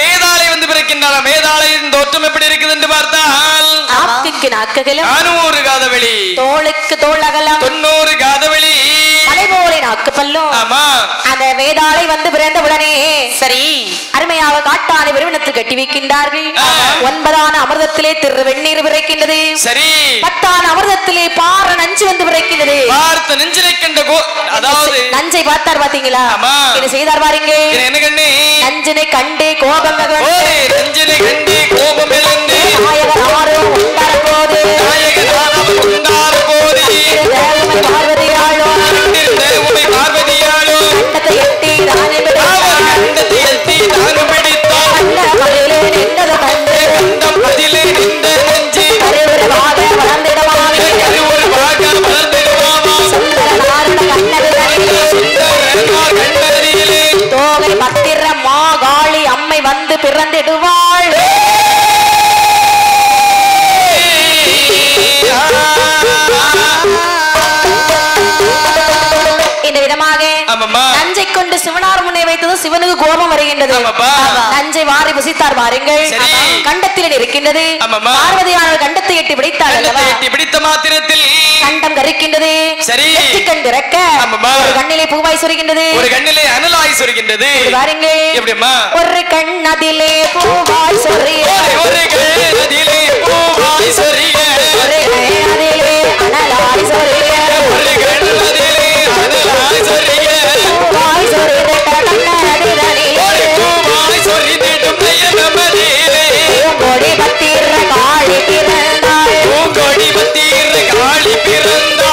வேதாளை வந்து பிறக்கின்றார். வேதாளையின் தோற்றம் எப்படி இருக்குது என்று பார்த்தால் நாக்குக்கு நாக்குகளும் 400 காதவெளி, தோளுக்கு தோள் அகலம் 90 காதவெளி, மலை போல நாக்கு பல்லும். ஆமா. அந்த வேதாளை வந்து பிறந்த உடனே சரி அருமையாக காட்டானை விருவினத்தில் கட்டி வைக்கின்றார்கள். 9ஆன அமிர்தத்திலே திரு வெந்நீர் பிறக்கின்றது. சரி. 10ஆன அமிர்தத்திலே பார நஞ்சு வந்து பிறக்கின்றது. பார்த்த நஞ்சினை கண்ட அதாவது நஞ்சை பார்த்தார் பாத்தீங்களா? இது செய்தார் பாருங்க. என்ன கண்ணே? நஞ்சினை கண்டே கோபம் நஞ்சினை கண்டே கோபம் எழுந்து நாயகனாரும் உண்டார போது பார்வதியாளோ கண்டத்தை எட்டி தானே தோகை பத்திர மாகாளி அம்மை வந்து பிறந்திடுவாள். இந்த விதமாக நஞ்சை கொண்டு சிவனார் முன்னே வைத்தது சிவனுக்கு கோபம் வருகின்றது. நஞ்சை வாரி புசித்தார் பாருங்கள். கண்டத்தில் இருக்கின்றது. பார்வதியானவர் கண்டத்தை எட்டி பிடித்த மாத்திரத்தில் கண்டம் கரிக்கின்றது. கண்டிருக்க ஒரு கண்ணிலே பூவாய் சொருகின்றது, ஒரு கண்ணிலே அனலாய் சொருகின்றது. பாருங்கள் எப்படிமா? ஒரு கண்ணதிலே பூவாய் சொரிய, ஒரு கண்ணதிலே பூவாய் சொரிய, ஒரு கண்ணதிலே அனலாய் சொரிய, ஒரு கண்ணதிலே அனலாய் சொரிய, பூவாய் சொரிய கண்ணதிலே பூவாய் சொரிதிடும் நயனமதிலே பூங்கொடி பத்திர காளி பிறந்தாள், பூங்கொடி பத்திர காளி பிறந்தாள்.